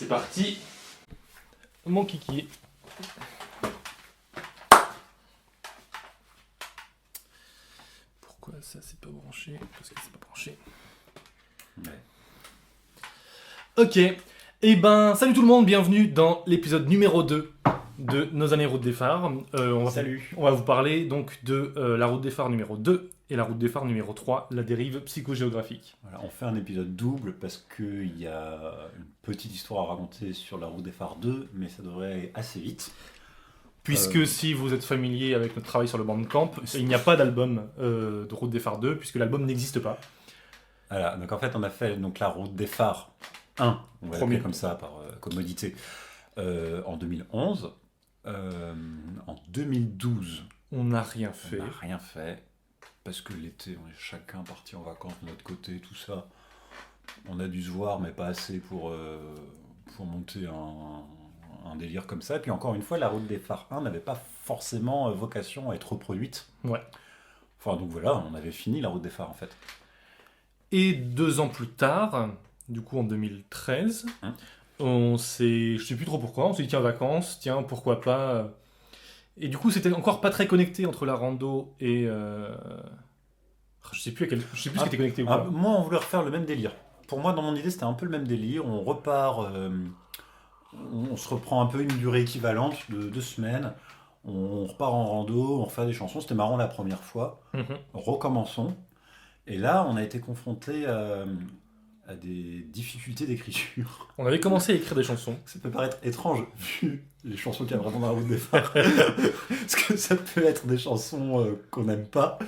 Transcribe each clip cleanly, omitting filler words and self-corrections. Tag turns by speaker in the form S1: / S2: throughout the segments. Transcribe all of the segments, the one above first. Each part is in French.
S1: C'est parti. Mon kiki. Pourquoi ça c'est pas branché? Parce que c'est pas branché.
S2: Ouais.
S1: Ok. Eh ben, salut tout le monde, bienvenue dans l'épisode numéro 2 de Nos années route des phares.
S2: Salut.
S1: On va vous parler donc de la route des phares numéro 2 et la route des phares numéro 3, la dérive psychogéographique.
S2: Voilà, on fait un épisode double parce qu'il y a une petite histoire à raconter sur la route des phares 2, mais ça devrait aller assez vite.
S1: Puisque si vous êtes familier avec notre travail sur le Bandcamp, il n'y a pas d'album de Route des Phares 2, puisque l'album n'existe pas.
S2: Voilà, donc en fait on a fait donc, la route des phares 1, on va
S1: Premier.
S2: l'appeler comme ça par commodité, en 2011. En 2012,
S1: On n'a rien
S2: on
S1: fait.
S2: n'a rien fait, parce que l'été on est chacun parti en vacances de notre côté, tout ça. On a dû se voir, mais pas assez pour monter un délire comme ça. Et puis encore une fois, la route des phares 1 n'avait pas forcément vocation à être reproduite.
S1: Ouais.
S2: Enfin donc voilà, on avait fini la route des phares en fait.
S1: Et 2 ans plus tard, du coup en 2013, on s'est... Je sais plus trop pourquoi, on s'est dit tiens, vacances, tiens, pourquoi pas... Et du coup, c'était encore pas très connecté entre la rando et... Je sais plus ce qui était connecté ou pas.
S2: Moi, on voulait refaire le même délire. Pour moi, dans mon idée, c'était un peu le même délire. On repart, on se reprend un peu une durée équivalente de 2 semaines. On repart en rando, on refait des chansons. C'était marrant la première fois.
S1: Mhm.
S2: Recommençons. Et là, on a été confronté à des difficultés d'écriture.
S1: On avait commencé à écrire des chansons.
S2: Ça peut paraître étrange, vu les chansons qu'il y a vraiment dans la route des phares. Parce que ça peut être des chansons qu'on n'aime pas.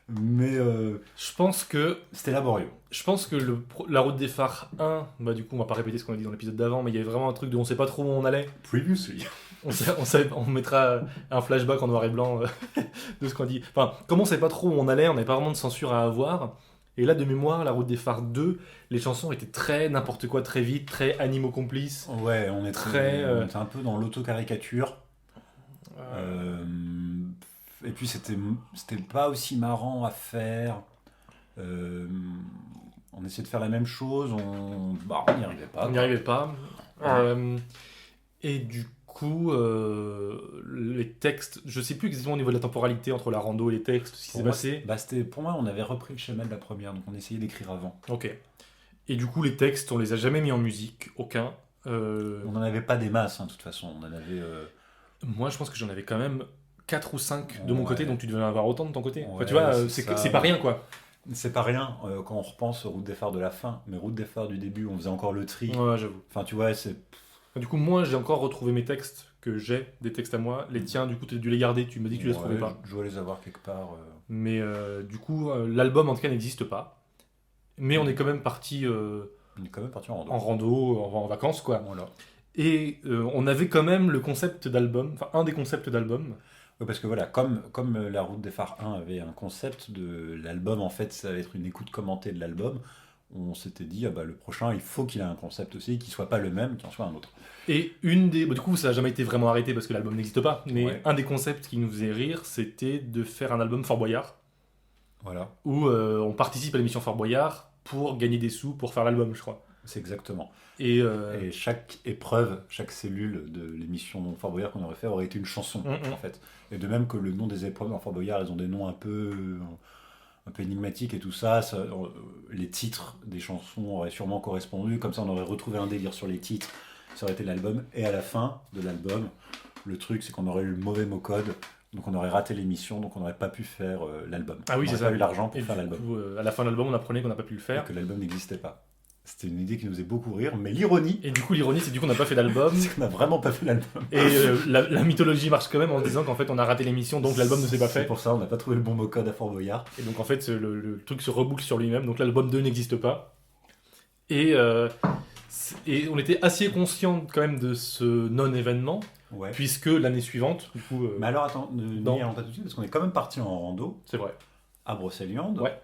S2: Mais
S1: Je pense que
S2: c'était laborieux.
S1: la route des phares 1, bah du coup on va pas répéter ce qu'on a dit dans l'épisode d'avant, mais il y avait vraiment un truc de on sait pas trop où on allait.
S2: Previously.
S1: On mettra un flashback en noir et blanc de ce qu'on dit. Enfin, comme on savait pas trop où on allait, on n'avait pas vraiment de censure à avoir. Et là, de mémoire, la route des phares 2, les chansons étaient très n'importe quoi, très vite, très animaux complices.
S2: Ouais, on est on était un peu dans l'autocaricature. Et puis c'était pas aussi marrant à faire. On essayait de faire la même chose, on n'y arrivait pas.
S1: On n'y arrivait pas. Et du coup, les textes, je sais plus exactement au niveau de la temporalité entre la rando et les textes, ce qui s'est passé.
S2: Pour moi, on avait repris le schéma de la première, donc on essayait d'écrire avant.
S1: Ok. Et du coup, les textes, on les a jamais mis en musique, aucun.
S2: On n'en avait pas des masses, de toute façon. On en avait.
S1: Moi, je pense que j'en avais quand même 4 ou 5 de mon
S2: Ouais.
S1: côté, donc tu devais en avoir autant de ton côté. Enfin,
S2: Ouais,
S1: tu vois,
S2: c'est
S1: c'est
S2: ça.
S1: pas rien, quoi.
S2: C'est pas rien quand on repense aux routes des phares de la fin, mais routes des phares du début, on faisait encore le tri.
S1: Ouais, j'avoue.
S2: Enfin, tu vois, c'est.
S1: Du coup, moi, j'ai encore retrouvé mes textes que j'ai, des textes à moi. Les tiens, du coup, tu as dû les garder. Tu me dis que tu les trouvais pas.
S2: Je dois les avoir quelque part.
S1: Mais du coup, l'album, en tout cas, n'existe pas. Mais on est quand même parti
S2: On est quand même parti en rando.
S1: en rando, en vacances, quoi.
S2: Voilà.
S1: Et on avait quand même le concept d'album, enfin, un des concepts d'album.
S2: Ouais, parce que voilà, comme la route des phares 1 avait un concept de l'album, en fait, ça va être une écoute commentée de l'album, on s'était dit, le prochain, il faut qu'il ait un concept aussi, qu'il soit pas le même, qu'il en soit un autre.
S1: Et du coup, ça n'a jamais été vraiment arrêté parce que l'album n'existe pas. Mais
S2: Ouais.
S1: un des concepts qui nous faisait rire, c'était de faire un album Fort Boyard.
S2: Voilà,
S1: Où on participe à l'émission Fort Boyard pour gagner des sous pour faire l'album, je crois.
S2: c'est exactement.
S1: Et,
S2: Et chaque épreuve, chaque cellule de l'émission Fort Boyard qu'on aurait fait aurait été une chanson, en fait. Et de même que le nom des épreuves dans Fort Boyard, elles ont des noms un peu énigmatiques et tout ça, les titres des chansons auraient sûrement correspondu, comme ça on aurait retrouvé un délire sur les titres, ça aurait été l'album. Et à la fin de l'album, le truc c'est qu'on aurait eu le mauvais mot code, donc on aurait raté l'émission, donc on n'aurait pas pu faire l'album.
S1: Ah oui,
S2: on
S1: c'est
S2: n'aurait
S1: ça.
S2: pas eu l'argent pour
S1: et
S2: faire
S1: du
S2: l'album.
S1: coup, à la fin de l'album, on apprenait qu'on n'a pas pu le
S2: Et
S1: faire.
S2: que l'album n'existait pas. C'était une idée qui nous faisait beaucoup rire, mais l'ironie,
S1: Et du coup, l'ironie, c'est du coup, on n'a pas fait d'album.
S2: c'est qu'on n'a vraiment pas fait l'album.
S1: Et la mythologie marche quand même en disant qu'en fait, on a raté l'émission, donc l'album ne s'est pas
S2: C'est
S1: fait.
S2: pour ça on n'a pas trouvé le bon mot code à Fort Boyard.
S1: Et donc en fait, le truc se reboucle sur lui-même, donc l'album 2 n'existe pas. Et on était assez conscient quand même de ce non-événement,
S2: Ouais.
S1: puisque l'année suivante, du coup,
S2: Mais alors attends, ne
S1: Non.
S2: n'y allons pas tout de suite, parce qu'on est quand même parti en rando
S1: c'est vrai.
S2: à Brocéliande.
S1: Ouais.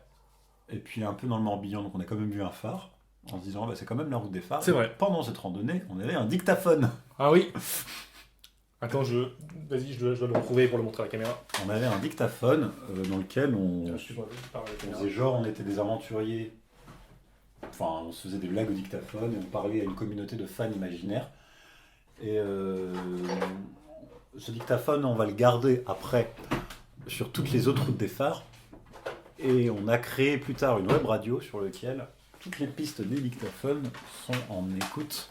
S2: Et puis un peu dans le Morbihan, donc on a quand même vu un phare, en se disant c'est quand même la route des phares.
S1: C'est
S2: Et
S1: vrai.
S2: Pendant cette randonnée, on avait un dictaphone.
S1: Ah oui. Attends, vas-y, je dois le retrouver pour le montrer à la caméra.
S2: On avait un dictaphone dans lequel on
S1: Excuse-moi, je parle à la
S2: on
S1: caméra.
S2: faisait genre on était des aventuriers Enfin, on se faisait des blagues au dictaphone et on parlait à une communauté de fans imaginaires. Et ce dictaphone, on va le garder après sur toutes les autres routes des phares. Et on a créé plus tard une web radio sur laquelle toutes les pistes des dictaphones sont en écoute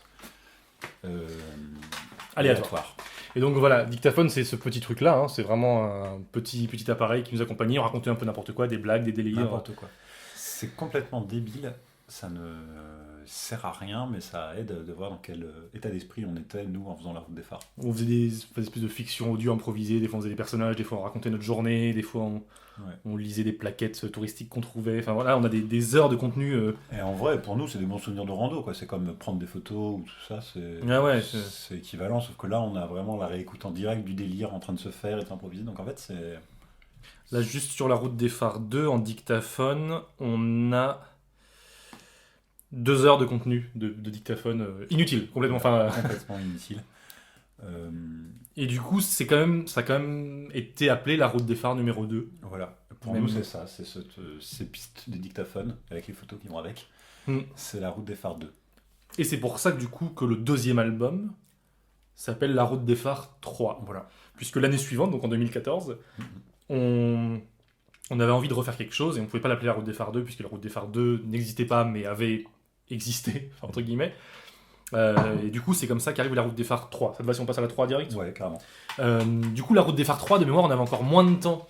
S2: aléatoire.
S1: Et donc voilà, dictaphone, c'est ce petit truc-là, hein, c'est vraiment un petit appareil qui nous accompagnait, on racontait un peu n'importe quoi, des blagues, des délires.
S2: N'importe quoi. C'est complètement débile, ça ne sert à rien, mais ça aide de voir dans quel état d'esprit on était, nous, en faisant la route des phares.
S1: On faisait des espèces de fiction audio improvisées, des fois on faisait des personnages, des fois on racontait notre journée, des fois on lisait des plaquettes touristiques qu'on trouvait, enfin voilà, on a des heures de contenu.
S2: Et en vrai, pour nous, c'est des bons souvenirs de rando, quoi. C'est comme prendre des photos ou tout ça, c'est équivalent, sauf que là, on a vraiment la réécoute en direct du délire en train de se faire et d'improviser, donc en fait, c'est...
S1: Là, juste sur la route des phares 2, en dictaphone, on a 2 heures de contenu de dictaphone inutile, complètement.
S2: Complètement inutile.
S1: Et du coup, ça a quand même été appelé la route des phares numéro 2.
S2: Voilà. Pour nous, c'est ça. C'est ces pistes de dictaphone, avec les photos qui vont avec. C'est la route des phares 2.
S1: Et c'est pour ça que du coup, que le deuxième album s'appelle La route des phares 3.
S2: Voilà.
S1: Puisque l'année suivante, donc en 2014, on avait envie de refaire quelque chose et on ne pouvait pas l'appeler la route des phares 2 puisque la route des phares 2 n'existait pas mais avait existé, entre guillemets. Et du coup, c'est comme ça qu'arrive la route des phares 3. Ça te va si on passe à la 3 direct ?
S2: Ouais, carrément.
S1: Du coup, la route des phares 3, de mémoire, on avait encore moins de temps.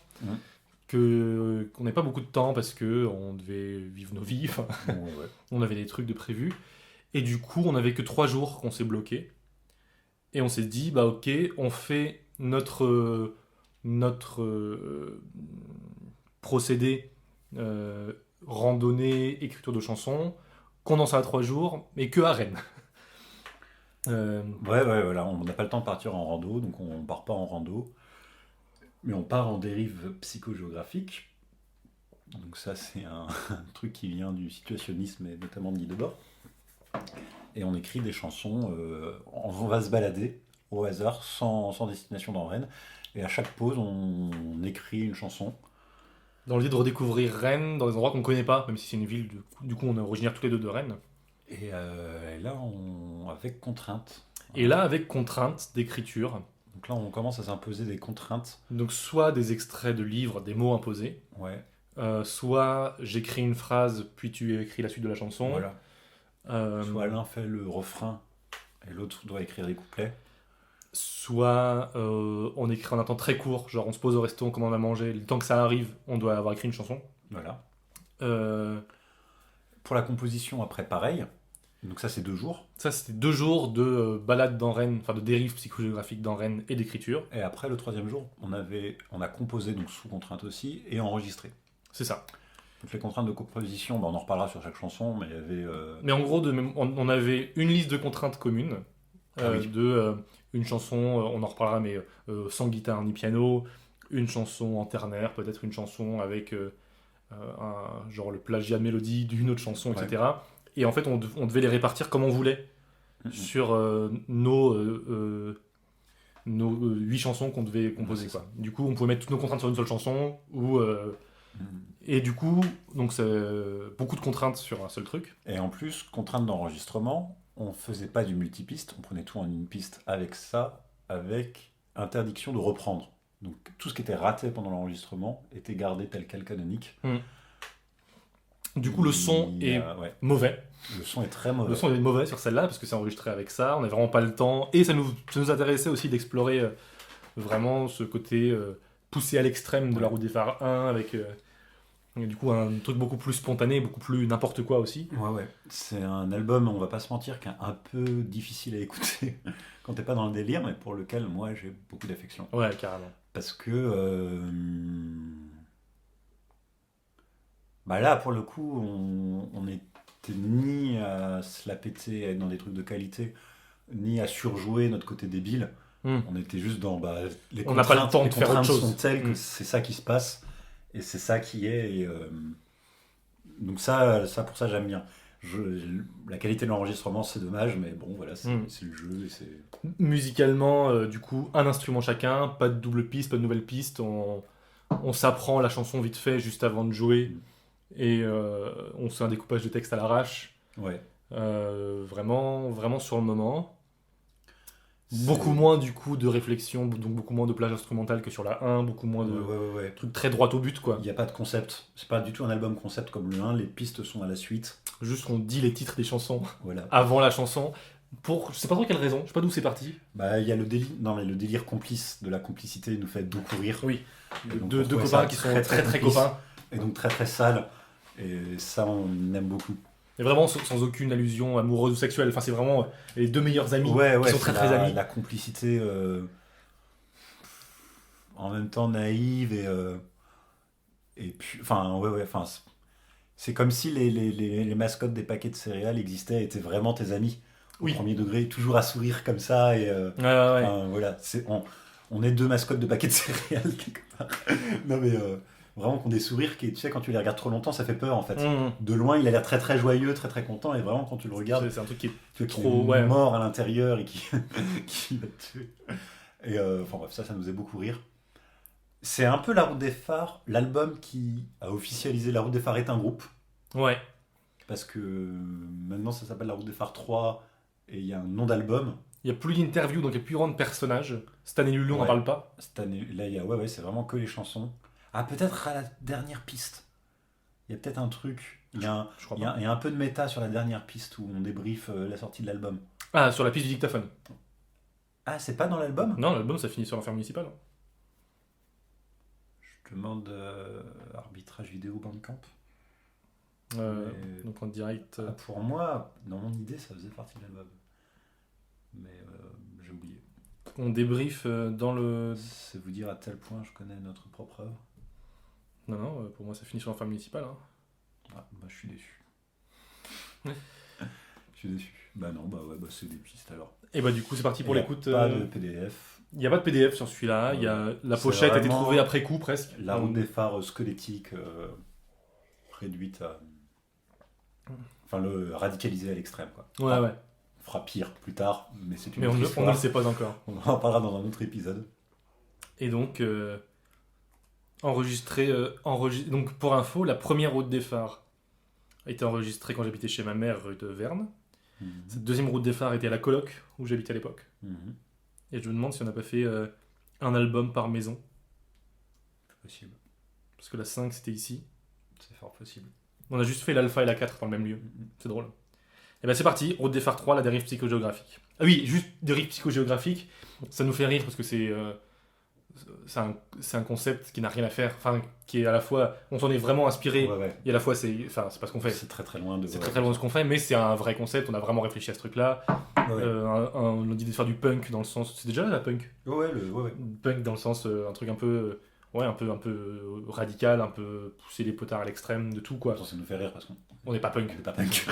S1: Qu'on n'avait pas beaucoup de temps parce qu'on devait vivre nos vies. On avait des trucs de prévus. Et du coup, on n'avait que 3 jours qu'on s'est bloqué. Et on s'est dit, bah ok, on fait notre procédé randonnée, écriture de chansons, condense à 3 jours, mais que à Rennes.
S2: Voilà, on n'a pas le temps de partir en rando, donc on part pas en rando, mais on part en dérive psychogéographique. Donc ça, c'est un truc qui vient du situationnisme et notamment de Guy Debord. Et on écrit des chansons, on va se balader au hasard, sans destination dans Rennes, et à chaque pause, on écrit une chanson.
S1: Dans l'idée de redécouvrir Rennes, dans des endroits qu'on ne connaît pas, même si c'est une ville, du coup on est originaire tous les deux de Rennes.
S2: Et là, avec contrainte.
S1: Et là, avec contrainte d'écriture.
S2: Donc là, on commence à s'imposer des contraintes.
S1: Donc soit des extraits de livres, des mots imposés.
S2: Ouais.
S1: Soit j'écris une phrase, puis tu écris la suite de la chanson.
S2: Voilà. Soit l'un fait le refrain et l'autre doit écrire des couplets.
S1: Soit on écrit en un temps très court, genre on se pose au resto, on commande à manger, le temps que ça arrive, on doit avoir écrit une chanson.
S2: Voilà. Pour la composition, après, pareil. Donc ça, c'est 2 jours.
S1: Ça, c'était 2 jours de balade dans Rennes, enfin de dérive psychogéographique dans Rennes et d'écriture.
S2: Et après, le 3e jour, on a composé, donc sous contrainte aussi, et enregistré.
S1: C'est ça.
S2: Donc les contraintes de composition, on en reparlera sur chaque chanson, mais il y avait...
S1: Mais en gros, on avait une liste de contraintes communes. Une chanson, on en reparlera, mais sans guitare ni piano. Une chanson en ternaire, peut-être une chanson avec genre le plagiat de mélodie d'une autre chanson, etc. Et en fait, on devait les répartir comme on voulait sur nos 8 chansons qu'on devait composer. Quoi. Du coup, on pouvait mettre toutes nos contraintes sur une seule chanson. Et du coup, donc c'est beaucoup de contraintes sur un seul truc.
S2: Et en plus, contrainte d'enregistrement, on faisait pas du multipiste, on prenait tout en une piste avec ça, avec interdiction de reprendre. Donc tout ce qui était raté pendant l'enregistrement était gardé tel quel canonique.
S1: Du coup, le son est mauvais.
S2: Le son est très mauvais.
S1: Le son est mauvais sur celle-là, parce que c'est enregistré avec ça, on n'avait vraiment pas le temps. Et ça nous intéressait aussi d'explorer vraiment ce côté poussé à l'extrême de la route des phares 1, avec du coup un truc beaucoup plus spontané, beaucoup plus n'importe quoi aussi.
S2: Ouais. C'est un album, on va pas se mentir, qui est un peu difficile à écouter quand t'es pas dans le délire, mais pour lequel moi j'ai beaucoup d'affection.
S1: Ouais, carrément.
S2: Parce que... là, pour le coup, on n'était ni à se la péter, à être dans des trucs de qualité, ni à surjouer notre côté débile. On était juste dans... les
S1: on n'a pas le temps de faire autre chose.
S2: Sont telles que c'est ça qui se passe, et c'est ça qui est... Et, donc ça, pour ça, j'aime bien. La qualité de l'enregistrement, c'est dommage, mais bon, voilà, c'est le jeu. Et c'est...
S1: Musicalement, du coup, un instrument chacun, pas de double piste, pas de nouvelle piste. On s'apprend la chanson vite fait, juste avant de jouer. Et on fait un découpage de texte à l'arrache.
S2: Ouais.
S1: Vraiment, vraiment sur le moment. Beaucoup moins du coup de réflexion, donc beaucoup moins de plage instrumentale que sur la 1, beaucoup moins de
S2: Ouais.
S1: trucs très droit au but quoi.
S2: Il n'y a pas de concept. C'est pas du tout un album concept comme le 1. Les pistes sont à la suite.
S1: Juste on dit les titres des chansons
S2: Voilà.
S1: avant la chanson. Pour je sais pas trop quelle raison, je sais pas d'où c'est parti.
S2: Bah, il y a le délire. Non, mais le délire complice de la complicité nous fait beaucoup rire.
S1: Oui.
S2: Et donc,
S1: Deux
S2: on trouvait
S1: copains
S2: ça
S1: qui sont très très
S2: complice.
S1: copains.
S2: Et donc très très sale. Et ça, on aime beaucoup.
S1: Et vraiment sans aucune allusion amoureuse ou sexuelle. Enfin, c'est vraiment les deux meilleurs amis
S2: Ouais,
S1: qui sont très très amis.
S2: La complicité en même temps naïve et puis. Enfin, ouais. Enfin, c'est comme si les mascottes des paquets de céréales existaient et étaient vraiment tes amis. Au
S1: Oui.
S2: premier degré, toujours à sourire comme ça. Et,
S1: Ouais.
S2: enfin, voilà. On est deux mascottes de paquets de céréales quelque part. Non, mais. Vraiment qu'on des sourires qui, tu sais, quand tu les regardes trop longtemps, ça fait peur en fait. De loin, il a l'air très très joyeux, très très content, et vraiment quand tu le regardes,
S1: C'est un truc qui est
S2: tu vois
S1: trop
S2: qu'il est mort à l'intérieur et qui va te tuer. Et enfin bref, ça nous fait beaucoup rire. C'est un peu La Route des Phares, l'album qui a officialisé La Route des Phares est un groupe,
S1: Ouais.
S2: parce que maintenant ça s'appelle La Route des Phares 3 et il y a un nom d'album.
S1: Il n'y a plus d'interviews, donc il n'y a plus vraiment de personnages. Stan et Lulu, on n'en
S2: Ouais.
S1: parle pas.
S2: Cette année, là, il y a, ouais, c'est vraiment que les chansons. Ah, peut-être à la dernière piste. Il y a peut-être un truc. Il y a un,
S1: Je crois
S2: il y a-
S1: pas.
S2: il y a un peu de méta sur la dernière piste où on débriefe la sortie de l'album.
S1: Ah, sur la piste du dictaphone.
S2: Ah, c'est pas dans l'album?
S1: Non, l'album ça finit sur l'enfer municipal.
S2: Je demande arbitrage vidéo Bandcamp. Mais-
S1: Donc en direct.
S2: Ah, pour moi, dans mon idée, ça faisait partie de l'album. Mais j'ai oublié.
S1: On débrief dans le.
S2: C'est vous dire à tel point je connais notre propre œuvre.
S1: Non, pour moi ça finit sur l'enfer municipal. Hein.
S2: Ah, bah je suis déçu.
S1: Ouais.
S2: Je suis déçu. Bah non, bah ouais, bah c'est des pistes alors.
S1: Et bah du coup c'est parti pour
S2: Il y a
S1: l'écoute.
S2: Pas de PDF.
S1: Il n'y a pas de PDF sur celui-là. Il y a... La
S2: C'est
S1: pochette a été
S2: vraiment
S1: trouvée après coup presque.
S2: La route des phares squelettiques réduite à. Enfin, le radicalisé à l'extrême, quoi.
S1: Ouais, ouais.
S2: On fera pire plus tard, mais c'est une
S1: Mais
S2: autre
S1: on ne
S2: histoire.
S1: le sait pas encore.
S2: On en parlera dans un autre épisode.
S1: Et donc, donc pour info, la première route des phares a été enregistrée quand j'habitais chez ma mère, rue de Verne. Cette deuxième route des phares était à la coloc où j'habitais à l'époque.
S2: Mhm.
S1: Et je me demande si on n'a pas fait un album par maison.
S2: C'est possible.
S1: Parce que la 5 c'était ici.
S2: C'est fort possible.
S1: On a juste fait l'alpha et la 4 dans le même lieu. C'est drôle. Et ben c'est parti, route des phares 3, la dérive psychogéographique. Ah oui, juste dérive psychogéographique, ça nous fait rire parce que c'est un concept qui n'a rien à faire, enfin qui est à la fois, on s'en est vraiment inspiré,
S2: Ouais.
S1: et à la fois c'est pas ce qu'on fait,
S2: C'est très très loin de.
S1: c'est très très loin de ce qu'on fait, mais c'est un vrai concept, on a vraiment réfléchi à ce truc-là.
S2: Ouais.
S1: On a dit de faire du punk dans le sens, c'est déjà là la punk.
S2: Ouais.
S1: Punk dans le sens un truc un peu radical, un peu pousser les potards à l'extrême de tout quoi.
S2: Attends, ça nous fait rire parce qu'on
S1: On n'est pas punk.
S2: n'est pas punk.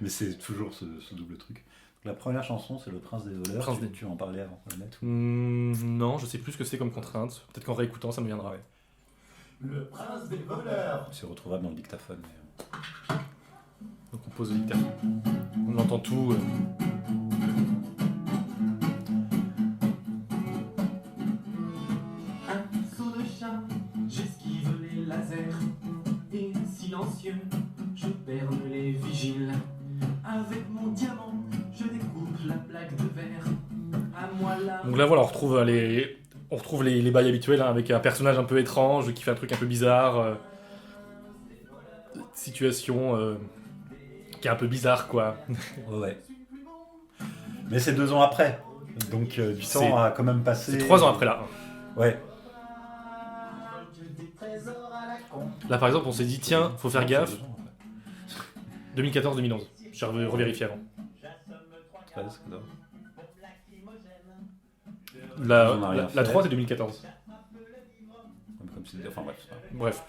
S2: Mais c'est toujours ce double truc. La première chanson, c'est Le Prince des voleurs.
S1: Prince des-
S2: Tu en parlais avant qu'on le mette.
S1: Non, je sais plus ce que c'est comme contrainte. Peut-être qu'en réécoutant, ça me viendra.
S2: Ouais.
S3: Le prince des voleurs.
S2: C'est retrouvable dans le dictaphone. Mais,
S1: Donc on pose le dictaphone. On entend tout.
S3: Un saut de chat, j'esquive les lasers. Et silencieux, je berne les vigiles. Avec mon diamant, je découpe la plaque de verre. À moi là.
S1: Donc là, voilà, on retrouve les bails habituels hein, avec un personnage un peu étrange qui fait un truc un peu bizarre. Situation qui est un peu bizarre, quoi.
S2: ouais. Mais c'est 2 ans après. Donc du
S1: C'est-
S2: temps a quand même passé.
S1: C'est 3 ans après là.
S2: Ouais.
S3: Des trésors à la con.
S1: Là, par exemple, on s'est dit, tiens, faut faire
S2: Non,
S1: gaffe.
S2: c'est 2 ans, en fait.
S1: 2014-2011. J'ai revérifié avant.
S2: 13, quoi.
S1: La,
S2: On a rien
S1: la
S2: fait.
S1: 3, c'est 2014.
S2: Comme c'est- enfin bref. c'est pas grave.
S1: Bref.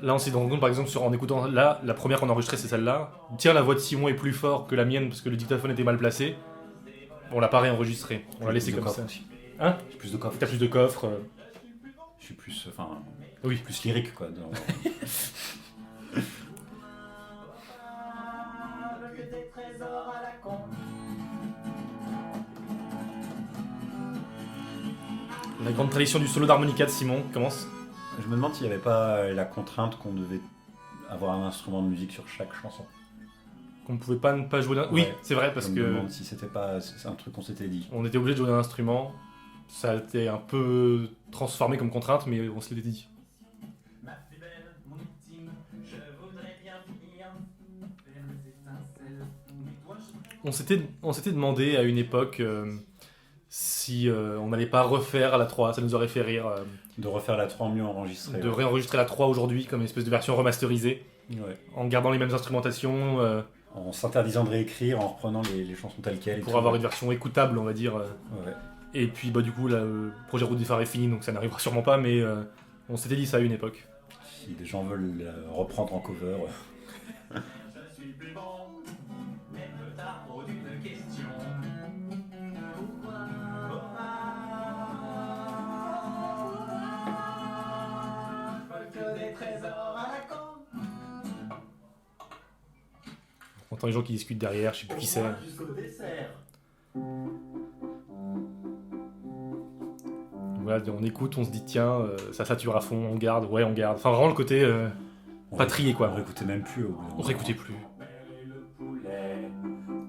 S1: Là, on s'est rendu compte, par exemple, en écoutant là, la première qu'on a enregistrée, c'est celle-là. Tiens, la voix de Simon est plus forte que la mienne parce que le dictaphone était mal placé. On l'a pas réenregistré. On l'a laissé
S2: Plus de
S1: comme ça.
S2: coffre aussi.
S1: Hein
S2: J'ai plus de coffre.
S1: T'as plus de coffres.
S2: Je suis plus. Enfin.
S1: Oui.
S2: Plus lyrique, quoi.
S3: Avec des trésors à la con.
S1: La grande tradition du solo d'harmonica de Simon commence.
S2: Je me demande s'il n'y avait pas la contrainte qu'on devait avoir un instrument de musique sur chaque chanson.
S1: qu'on pouvait pas ne pas jouer d'un... Oui,
S2: Ouais.
S1: c'est vrai, parce
S2: Je me
S1: que
S2: demande si c'était pas... C'est un truc qu'on s'était dit.
S1: on était obligé de jouer d'un instrument. Ça a été un peu transformé comme contrainte, mais on se l'était dit.
S3: Ma plus belle, mon ultime, je voudrais bien finir vers les étincelles. Mais toi,
S1: On s'était demandé à une époque si on n'allait pas refaire la 3, ça nous aurait fait rire
S2: De refaire la 3 mieux enregistrée.
S1: de réenregistrer la 3 aujourd'hui comme une espèce de version remasterisée,
S2: Ouais.
S1: en gardant les mêmes instrumentations,
S2: En s'interdisant de réécrire, en reprenant les chansons telles quelles. et
S1: pour
S2: tout.
S1: avoir une version écoutable, on va dire.
S2: Ouais.
S1: Et puis du coup, là, le projet Route des Phares est fini, donc ça n'arrivera sûrement pas, mais on s'était dit ça à une époque.
S2: Si des gens veulent la reprendre en cover.
S3: je suis plus bon, mais me tarot d'une question. Pourquoi que des trésors à la con?
S1: On entend les gens qui discutent derrière, je sais plus qui c'est.
S3: Jusqu'au dessert.
S1: Voilà, on écoute, on se dit tiens, ça sature à fond, on garde, ouais, on garde. Enfin, vraiment le côté pas trié, quoi.
S2: On réécoutait même plus.
S1: On réécoutait plus.
S3: Père et le poulet,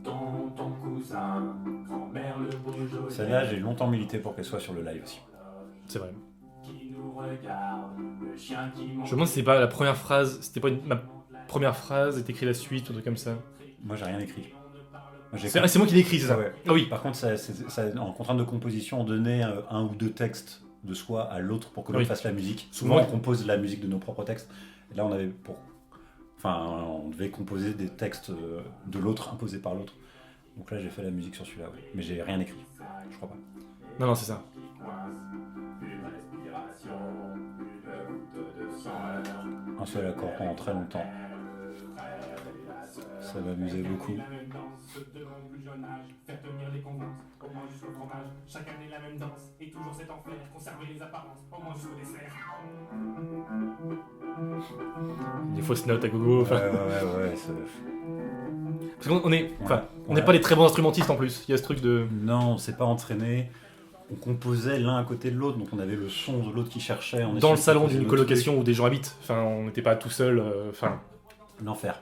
S3: tonton cousin, grand-mère le bourgeois.
S2: Celle-là, j'ai longtemps milité pour qu'elle soit sur le live aussi.
S1: C'est vrai.
S3: Qui nous regarde, le chien qui
S1: Je me demande si c'était pas la première phrase, c'était pas ma première phrase, et t'écris la suite, ou un truc comme ça.
S2: Moi, j'ai rien écrit. Moi, j'ai
S1: C'est moi qui l'ai écrit, c'est ça.
S2: Ouais.
S1: Ah oui.
S2: Par contre, en contrainte de composition, on donnait un ou deux textes de soi à l'autre pour que l'autre
S1: Oui.
S2: fasse la musique.
S1: Souvent,
S2: Souvent,
S1: oui.
S2: on compose la musique de nos propres textes. Et là, on devait composer des textes de l'autre imposés par l'autre. Donc là, j'ai fait la musique sur celui-là, ouais. Mais j'ai rien écrit. Je crois pas.
S1: Non, non, c'est ça.
S3: une respiration, une goutte de sang.
S2: Un seul accord pendant très longtemps. Ça m'amusait beaucoup.
S3: La même danse de mon plus jeune âge, faire tenir les convenances, au moins jusqu'au fromage. Chaque année la même danse, et toujours cet enfer, conserver les apparences, au moins jusqu'au dessert.
S1: Des fausses notes à gogo. Enfin,
S2: Ouais.
S1: parce qu'on est, enfin, on n'est
S2: Ouais.
S1: pas des très bons instrumentistes en plus. Il y a ce truc de.
S2: Non, on s'est pas entraîné. On composait l'un à côté de l'autre, donc on avait le son de l'autre qui cherchait. On
S1: Dans
S2: essayait
S1: le
S2: de
S1: salon
S2: composer
S1: d'une
S2: notre
S1: colocation où des gens habitent. Enfin, on n'était pas tout seul. Enfin,
S2: truc. L'enfer.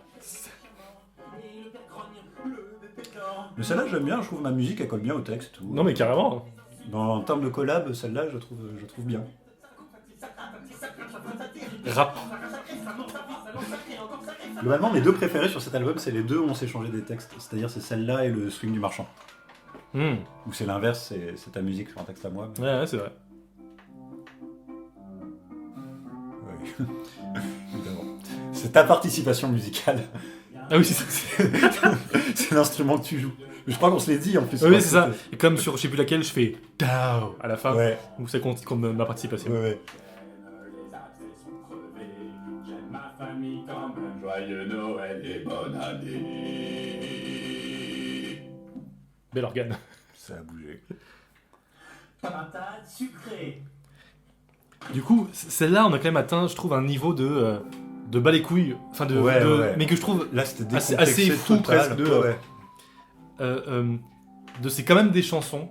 S2: Mais celle-là, j'aime bien, je trouve ma musique, elle colle bien au texte et tout.
S1: non mais carrément.
S2: En termes de collab, celle-là, je trouve bien.
S1: Rap.
S2: Globalement, mes deux préférés sur cet album, c'est les deux où on s'est changé des textes. C'est-à-dire, c'est celle-là et le swing du marchand.
S1: Hmm.
S2: Ou c'est l'inverse, c'est ta musique sur un texte à moi.
S1: Ouais, c'est vrai.
S2: Oui. Évidemment. C'est ta participation musicale.
S1: Ah oui, c'est ça.
S2: C'est l'instrument que tu joues. Mais je crois qu'on se l'est dit en plus.
S1: Oui, c'est ça. Et comme sur je sais plus laquelle, je fais Tao à la fin.
S2: Ouais.
S1: Où ça compte comme ma participation.
S2: Ouais.
S3: Les accès sont crevés, j'aime ma famille quand même. Joyeux Noël et bonne année.
S1: Bel organe.
S2: Ça a bougé.
S3: Patate sucrée.
S1: Du coup, celle-là, on a quand même atteint, je trouve, un niveau de bas les couilles. Enfin,
S2: Ouais.
S1: mais que je trouve
S2: Là, c'était
S1: assez
S2: décomplexé
S1: fou
S2: total.
S1: presque de.
S2: Ouais.
S1: C'est quand même des chansons.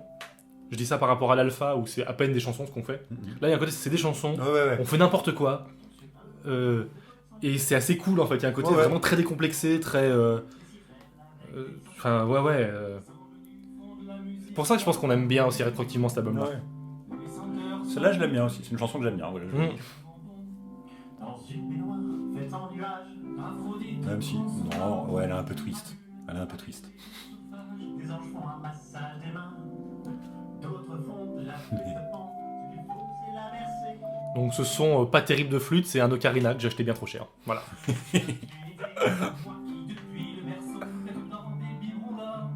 S1: Je dis ça par rapport à l'alpha où c'est à peine des chansons ce qu'on fait. Là, il y a un côté, c'est des chansons.
S2: Ouais.
S1: On fait n'importe quoi. Et c'est assez cool en fait. Il y a un côté
S2: Ouais.
S1: vraiment très décomplexé, très. Enfin, ouais. C'est pour ça que je pense qu'on aime bien aussi rétroactivement cet album-là.
S2: Ouais. Celle-là, je l'aime bien aussi. C'est une chanson que j'aime bien. Voilà, je le dis.
S3: Dans une baignoire, faite en nuages, Aphrodite.
S2: Même si. Non, ouais, elle est un peu triste.
S3: Des anges font un massage des mains, d'autres font de la flûte de pan. Ce qu'il faut, c'est la verser.
S1: Donc ce son pas terrible de flûte, c'est un ocarina que j'ai acheté bien trop cher. Voilà.
S3: Moi qui, depuis le berceau, est dans des biberons d'or.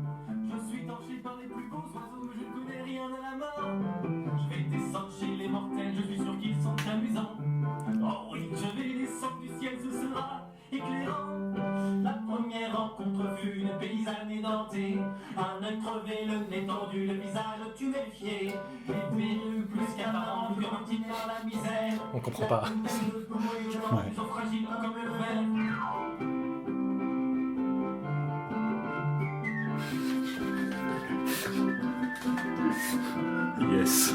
S3: Je suis torché par les plus beaux oiseaux, je ne connais rien à la mort. Je vais descendre chez les mortels, je suis sûr qu'ils sont amusants. Oh oui, je vais descendre du ciel, ce sera éclairant. La première rencontre fut une paysanne édentée. Un œil crevé, le nez tordu, le visage tuméfié. Les perruques plus qu'apparentes, comme un petit dans la misère.
S1: On comprend pas.
S2: Ouais.
S3: Ils sont fragiles comme le verre.
S2: Yes.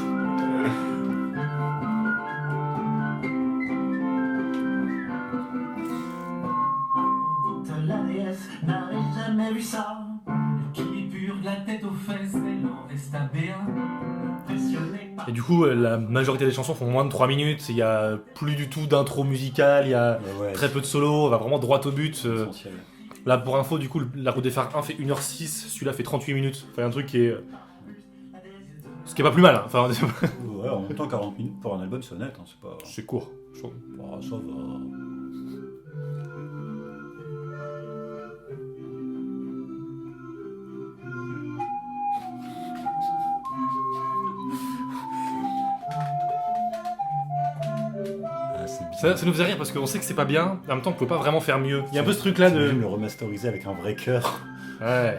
S3: Toute la déesse n'avait jamais fesses, elle en reste à Béa. Passionné par
S1: Et du coup, la majorité des chansons font moins de 3 minutes, il y a plus du tout d'intro musicale, il y a
S2: Ouais,
S1: très peu de solo, on va vraiment droit au but.
S2: c'est essentiel.
S1: Là, pour info, du coup, la route des phares 1 fait 1h06, celui-là fait 38 minutes. Enfin, un truc qui est... Ce qui est pas plus mal, hein. Enfin,
S2: Ouais, en même temps, 40 minutes pour un album, c'est honnête, hein, c'est pas...
S1: c'est court, je trouve.
S2: Bah, ça va... Ah, c'est bizarre.
S1: Ça nous faisait rire parce qu'on sait que c'est pas bien, en même temps on peut pas vraiment faire mieux. Il y a un peu ce truc là de...
S2: J'imagine le remasteriser avec un vrai cœur.
S1: Ouais,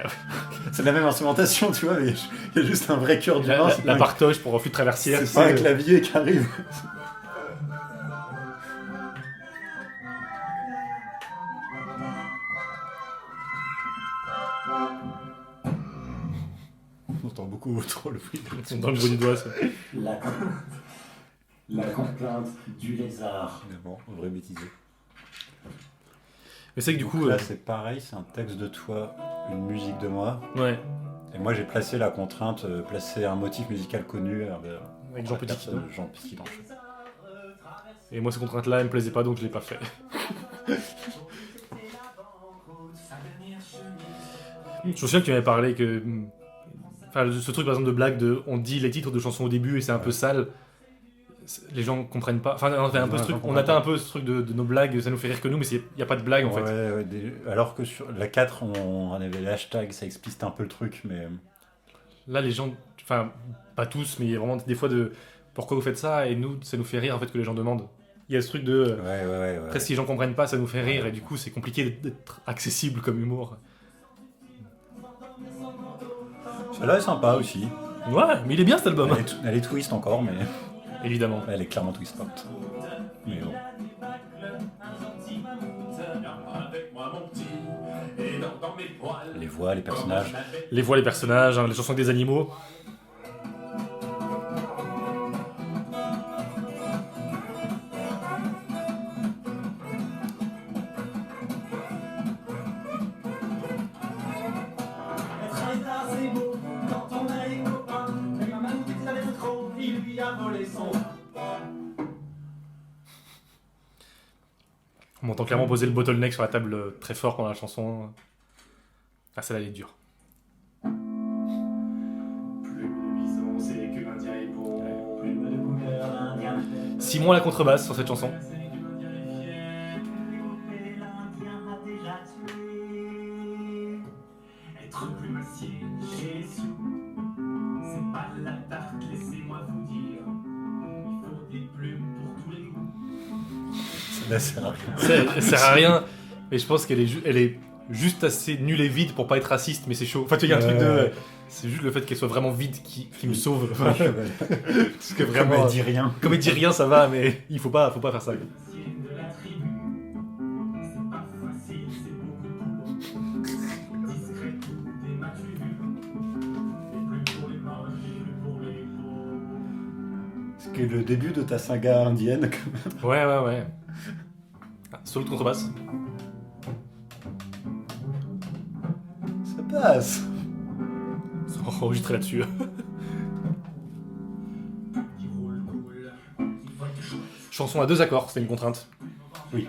S2: C'est la même instrumentation, tu vois, mais il y a juste un vrai cœur d'humain. c'est
S1: la
S2: pas un-
S1: partoche pour flûte traversière.
S2: C'est pas un clavier qui arrive. On entend beaucoup trop le bruit.
S1: C'est dans le bout du doigt, ça.
S2: La complainte du lézard. Évidemment, on devrait bêtiser.
S1: Mais c'est que du
S2: Donc
S1: coup...
S2: là, c'est pareil, c'est un texte de toi, une musique de moi.
S1: Ouais,
S2: Et moi, j'ai placé la contrainte, placer un motif musical connu
S1: avec Jean Petit.
S2: personne, Jean Petit.
S1: Et moi, ces contraintes-là, elles me plaisaient pas, donc je l'ai pas fait. Je me souviens que tu m'avais parlé que... Enfin, ce truc, par exemple, de blague de... On dit les titres de chansons au début et c'est un peu sale. Les gens comprennent pas. Enfin, on, fait un peu ce truc, on atteint un peu ce truc de nos blagues, ça nous fait rire que nous, mais il n'y a pas de blague en fait.
S2: Ouais, alors que sur la 4, on avait les hashtags, ça explicite un peu le truc, mais...
S1: Là, les gens... Enfin, pas tous, mais il y a vraiment des fois de... Pourquoi vous faites ça? Et nous, ça nous fait rire en fait que les gens demandent. Il y a ce truc de...
S2: Ouais.
S1: Après, si les gens comprennent pas, ça nous fait rire, et du coup, c'est compliqué d'être accessible comme humour.
S2: Celle-là est sympa aussi.
S1: Ouais, mais il est bien cet album.
S2: Elle est twist encore, mais
S1: Évidemment.
S2: elle est clairement twist pop. Mais bon. Les voix, les personnages.
S1: Les voix, les personnages, hein, les chansons avec des animaux. On m'entend clairement poser le bottleneck sur la table très fort pendant la chanson. Ah, celle-là, elle est dure.
S3: Plume de bison, c'est que l'Indien est bon. Plume de couleur, l'Indien est
S1: 6 mois à la contrebasse sur cette chanson.
S3: c'est que l'Indien est fier. L'Indien a déjà tué. Être plumassier chez Sioux, c'est pas la tarte, laissez-moi vous dire. Il faut des plumes pour tous les goûts.
S2: Celle-là sert à rien.
S1: Elle sert à rien, mais je pense qu'elle est, elle est juste assez nulle et vide pour pas être raciste, mais c'est chaud. Enfin, tu vois, il y a un truc de... C'est juste le fait qu'elle soit vraiment vide qui me sauve. Enfin, parce que vraiment...
S2: Comme elle dit rien.
S1: Comme elle dit rien, ça va, mais il faut pas faire ça.
S3: De la tribu, c'est pas facile, c'est beaucoup pour discret, des matus, et plus pour les moches, plus pour les beaux.
S2: C'est que le début de ta saga indienne, quand même.
S1: Ouais. Ah, solo de contrebasse.
S2: Ça passe.
S1: On va enregistrer là-dessus.
S3: Il roule cool, il voit que je
S1: Chanson à 2 accords, c'était une contrainte.
S2: Oui.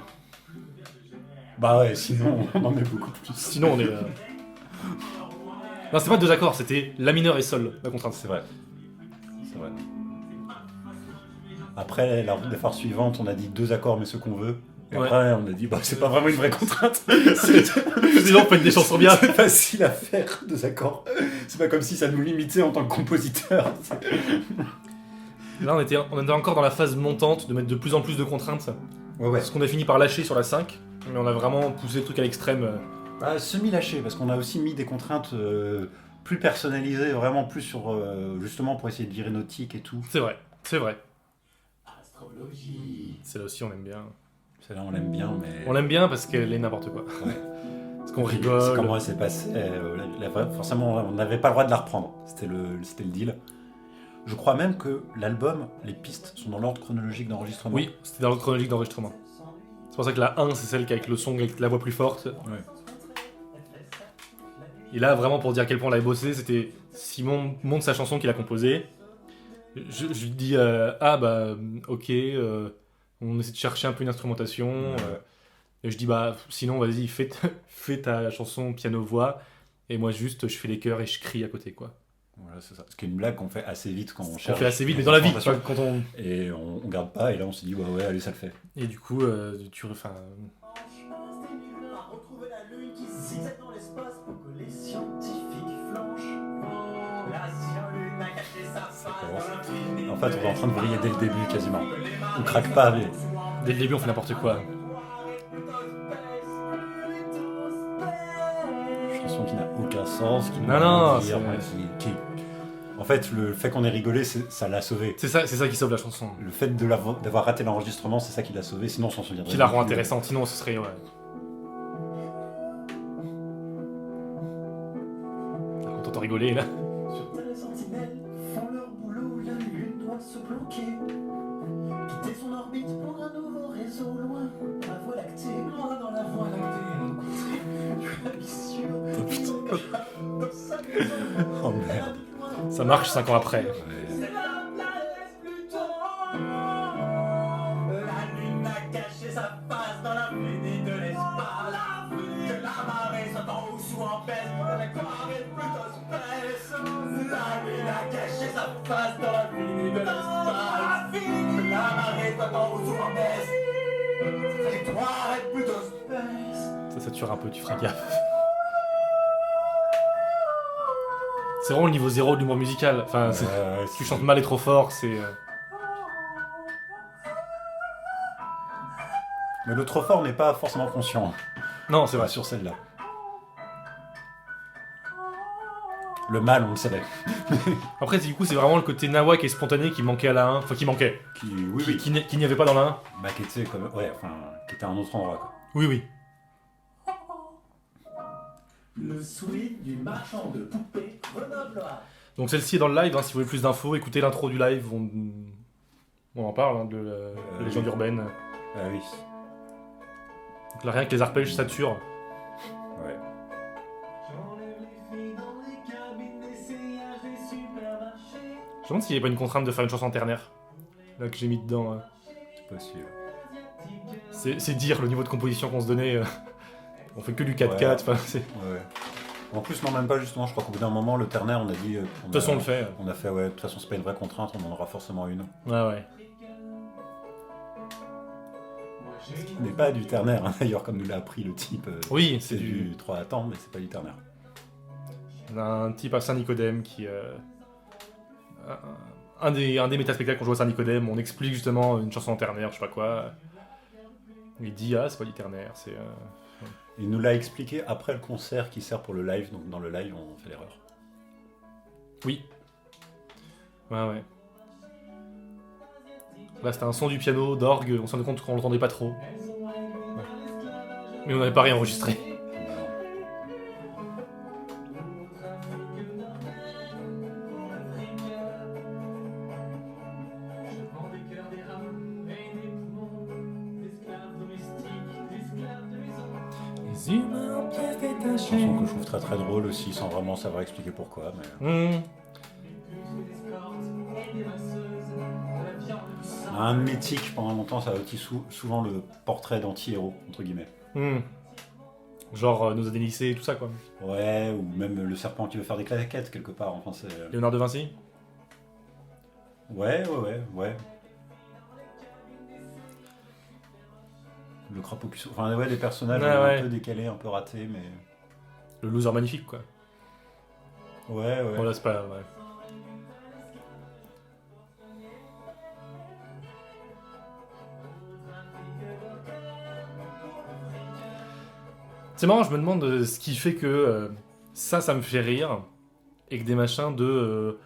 S2: Bah ouais, sinon on en met beaucoup plus.
S1: Sinon, on est... Non, c'était pas 2 accords, c'était La mineur et Sol, la contrainte.
S2: C'est vrai. C'est vrai. Après, la route des phares suivante, on a dit 2 accords, mais ce qu'on veut. Et
S1: Ouais.
S2: après, on a dit, bah, c'est pas vraiment une vraie contrainte.
S1: Sinon, on fait des chansons bien.
S2: C'est facile à faire, 2 accords. C'est pas comme si ça nous limitait en tant que compositeur.
S1: Là, on était encore dans la phase montante de mettre de plus en plus de contraintes.
S2: Ouais.
S1: Ce qu'on a fini par lâcher sur la 5, mais on a vraiment poussé le truc à l'extrême.
S2: Bah, semi-lâché, parce qu'on a aussi mis des contraintes plus personnalisées, vraiment plus sur, justement pour essayer de virer nautique et tout.
S1: C'est vrai.
S3: astrologie.
S1: C'est là aussi, on aime bien.
S2: Celle-là, on l'aime bien, mais...
S1: On l'aime bien parce qu'elle est n'importe quoi.
S2: Ouais.
S1: Parce qu'on
S2: C'est
S1: rigole.
S2: comment elle s'est passée. Forcément, on n'avait pas le droit de la reprendre. C'était le deal. Je crois même que l'album, les pistes sont dans l'ordre chronologique d'enregistrement.
S1: Oui, c'était dans l'ordre chronologique d'enregistrement. C'est pour ça que la 1, c'est celle qui avec le son avec la voix plus forte.
S2: Ouais.
S1: Et là, vraiment, pour dire à quel point on avait bossé, c'était Simon monte sa chanson qu'il a composée. Je lui dis ok, on essaie de chercher un peu une instrumentation. Et je dis sinon vas-y fais ta chanson piano-voix et moi juste je fais les chœurs et je crie à côté quoi.
S2: Voilà, c'est ça. Ce qui est une blague qu'on fait assez vite quand on cherche.
S1: On fait assez vite, mais dans la vie, quand on...
S2: Et on garde pas, et là on s'est dit, ouais, allez, ça le fait.
S1: Et du coup, tu refais
S3: retrouver la lune qui zigzague dans l'espace pour que les scientifiques flanchent. La lune a caché sa face dans l'infini.
S2: En fait, on est en train de briller dès le début quasiment. On craque pas, mais.
S1: Dès le début, on fait n'importe quoi.
S2: Chanson qui n'a aucun sens, qui
S1: Non,
S2: dire, qui... En fait, le fait qu'on ait rigolé, ça l'a sauvé.
S1: C'est ça qui sauve la chanson.
S2: Le fait d'avoir raté l'enregistrement, c'est ça qui l'a sauvé, sinon on s'en souviendrait.
S1: Qui la rend intéressante, sinon ce serait... Ouais. On t'entend rigoler là.
S3: Sur Terre, les sentinelles font leur boulot, la lune doit se planquer. Quitter son orbite pour un nouveau réseau loin. La voie lactée, loin dans la voie lactée. Ambitieux.
S2: Oh merde.
S1: Ça marche 5 ans après.
S3: C'est la planète Pluton. La lune a caché sa face dans l'infini de l'espace. Que la marée soit en haut ou soit en baisse, l'aquarium est plutôt space. La lune a caché sa face dans l'infini de l'espace. Que la marée soit en haut ou soit en baisse, sa trajectoire est plutôt space.
S1: Ça sature un peu, tu feras gaffe. C'est vraiment le niveau 0 de l'humour musical. Enfin, tu chantes mal et trop fort, c'est...
S2: Mais le trop fort n'est pas forcément conscient.
S1: Non, c'est vrai.
S2: Sur celle-là. Le mal, on le savait.
S1: Après, du coup, c'est vraiment le côté nawak et spontané qui manquait à la 1. Enfin, qui manquait. Qui n'y avait pas dans la 1.
S2: Bah, qui était comme... Ouais, enfin, qui était à un autre endroit, quoi.
S1: Oui.
S3: Le sweat du marchand de poupées grenoblois.
S1: Donc celle-ci est dans le live, si vous voulez plus d'infos, écoutez l'intro du live, on en parle, de la légende urbaine.
S2: Ah oui.
S1: Donc là, rien que les arpèges saturent.
S2: Ouais.
S3: J'enlève les filles dans les cabines d'essayage des supermarchés.
S1: Je me demande s'il n'y avait pas une contrainte de faire une chanson ternaire, là que j'ai mis dedans.
S2: C'est possible.
S1: C'est dire le niveau de composition qu'on se donnait. On fait que du 4-4, enfin, c'est...
S2: Ouais. En plus, non, même pas justement, je crois qu'au bout d'un moment, le ternaire, on a dit... De
S1: toute façon, on le fait.
S2: On a fait, ouais, de toute façon, c'est pas une vraie contrainte, on en aura forcément une.
S1: Ouais.
S2: Ce qui n'est pas du ternaire, hein, d'ailleurs, comme nous l'a appris le type.
S1: Oui,
S2: c'est du 3 à temps, mais c'est pas du ternaire.
S1: On a un type à Saint-Nicodème qui... Un des métaspectacles qu'on joue à Saint-Nicodème, on explique justement une chanson en ternaire, je sais pas quoi. Il dit, c'est pas du ternaire, c'est...
S2: Il nous l'a expliqué après le concert qui sert pour le live, donc dans le live on fait l'erreur.
S1: Oui. Ouais. Là c'était un son du piano, d'orgue, on s'en rendait compte qu'on l'entendait pas trop. Ouais. Mais on n'avait pas réenregistré.
S2: Chanson que je trouve très très drôle aussi, sans vraiment savoir expliquer pourquoi. Mais... Un mythique pendant longtemps, ça a été souvent le portrait d'anti-héros, entre guillemets.
S1: Genre nos années lycée et tout ça quoi.
S2: Ouais, ou même le serpent qui veut faire des claquettes quelque part. Enfin, c'est...
S1: Léonard de Vinci.
S2: Ouais. Le crapaud puceau. Enfin, ouais, des personnages un peu décalés, un peu ratés, mais...
S1: Le loser magnifique, quoi.
S2: Ouais.
S1: Bon, là, c'est pas... Ouais. C'est marrant, je me demande ce qui fait que ça me fait rire, et que des machins de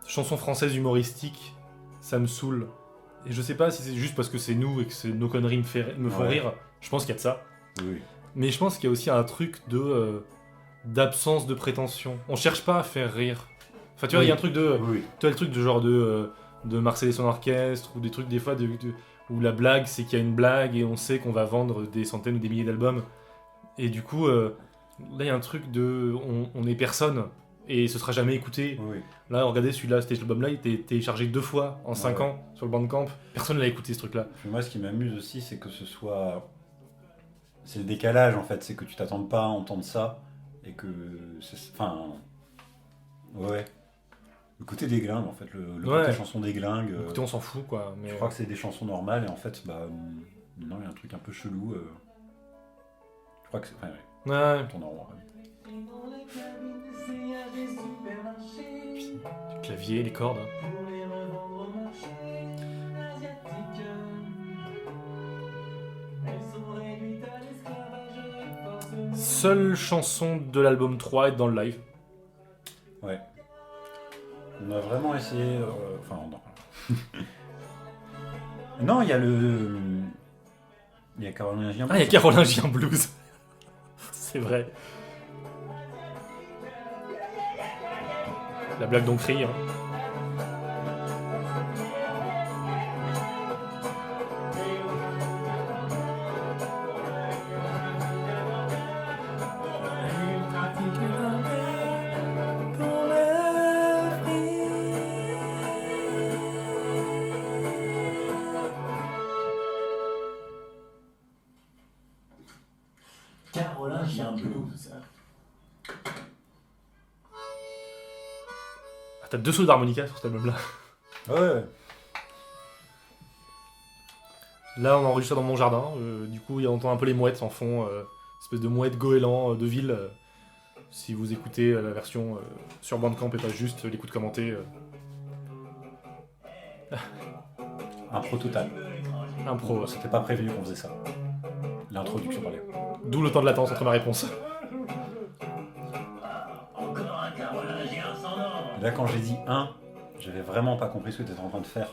S1: chansons françaises humoristiques, ça me saoule. Et je sais pas si c'est juste parce que c'est nous et que nos conneries me font rire. Je pense qu'il y a de ça.
S2: Oui.
S1: Mais je pense qu'il y a aussi un truc d'absence de prétention. On cherche pas à faire rire. Enfin, tu vois, il y a un truc de...
S2: Oui.
S1: Tu vois, le truc de genre de Marcel et son orchestre, ou des trucs des fois où la blague, c'est qu'il y a une blague et on sait qu'on va vendre des centaines ou des milliers d'albums. Et du coup, Là, il y a un truc de... On est personne, et ce sera jamais écouté.
S2: Oui.
S1: Là, regardez, celui-là, cet album-là, il était téléchargé 2 fois en 5
S2: Ouais.
S1: ans sur le Bandcamp. Personne l'a écouté, ce truc-là.
S2: Puis moi, ce qui m'amuse aussi, c'est que ce soit... C'est le décalage, en fait. C'est que tu t'attends pas à entendre ça, et que... Enfin... Ouais. Le côté déglingue, en fait. Le
S1: Ouais.
S2: côté chanson déglingue.
S1: Écoutez, on s'en fout, quoi. Mais...
S2: Je crois que c'est des chansons normales, et en fait, bah... Non, il y a un truc un peu chelou. Je crois que c'est... Enfin, ouais.
S1: Ouais,
S2: Tourne en rond, ouais.
S3: Dans les cabines d'essayage des supermarchés,
S1: du clavier, les cordes.
S3: pour les revendre au marché asiatique. Elles sont réduites à l'esclavage forcément.
S1: Seule chanson de l'album 3 est dans le live.
S2: Ouais. On a vraiment essayé... Enfin, non. Non, il y a le... Il y a Carolingien.
S1: Ah, il y a Carolingien Blues. C'est vrai. La blague d'Oncry, hein.
S3: Carolingien Blues.
S1: Ah, t'as 2 sauts d'harmonica sur cet album-là.
S2: Ouais.
S1: Là, on enregistre dans mon jardin. Du coup, on entend un peu les mouettes en fond. Espèce de mouettes goélands de ville. Si vous écoutez la version sur Bandcamp et pas juste l'écoute commentée.
S2: Impro total.
S1: Impro.
S2: C'était pas prévenu qu'on faisait ça. L'introduction parlait.
S1: D'où le temps de latence entre ma réponse.
S3: Encore un Carolingien sans nom.
S2: Et là, quand j'ai dit 1, j'avais vraiment pas compris ce que tu étais en train de faire.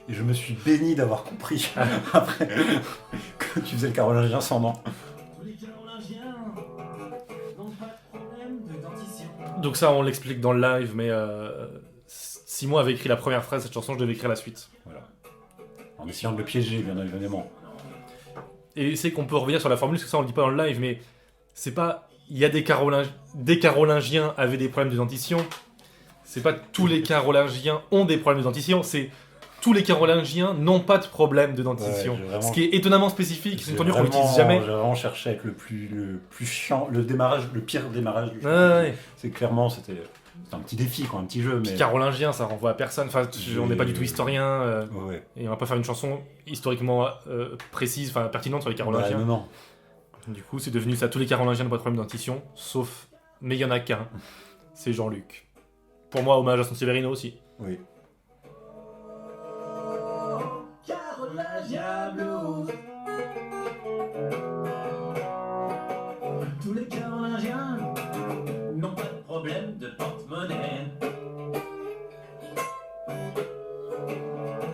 S2: Et je me suis béni d'avoir compris après que tu faisais le Carolingien sans nom.
S3: Tous les Carolingiens n'ont pas de problème de dentition.
S1: Donc ça, on l'explique dans le live, mais Simon avait écrit la première phrase de cette chanson, je devais écrire la suite.
S2: Voilà. En essayant de le piéger, bien évidemment.
S1: Et c'est qu'on peut revenir sur la formule, parce que ça on le dit pas dans le live, mais c'est pas... Il y a des Carolingiens avaient des problèmes de dentition. C'est pas tous les Carolingiens ont des problèmes de dentition, c'est tous les Carolingiens n'ont pas de problème de dentition.
S2: Ouais, j'ai vraiment-
S1: Ce qui est étonnamment spécifique, c'est une tournure qu'on
S2: Vraiment,
S1: n'utilise jamais.
S2: J'ai vraiment cherché avec le plus chiant, le pire démarrage du jeu.
S1: Ouais.
S2: C'est clairement, c'était un petit défi, quoi, un petit jeu.
S1: Puis
S2: Mais...
S1: Carolingien, ça renvoie à personne. Enfin, on n'est pas du tout historien.
S2: Ouais.
S1: Et on va pas faire une chanson historiquement précise, enfin pertinente sur les Carolingiens.
S2: Bah, non.
S1: Du coup, c'est devenu ça. Tous les Carolingiens n'ont pas de problème de dentition, sauf... Mais il y en a qu'un. C'est Jean-Luc. Pour moi, hommage à son Severino aussi.
S2: Oui.
S3: Carolingien Blues. Tous les Carolingiens n'ont pas de problème de porte-monnaie.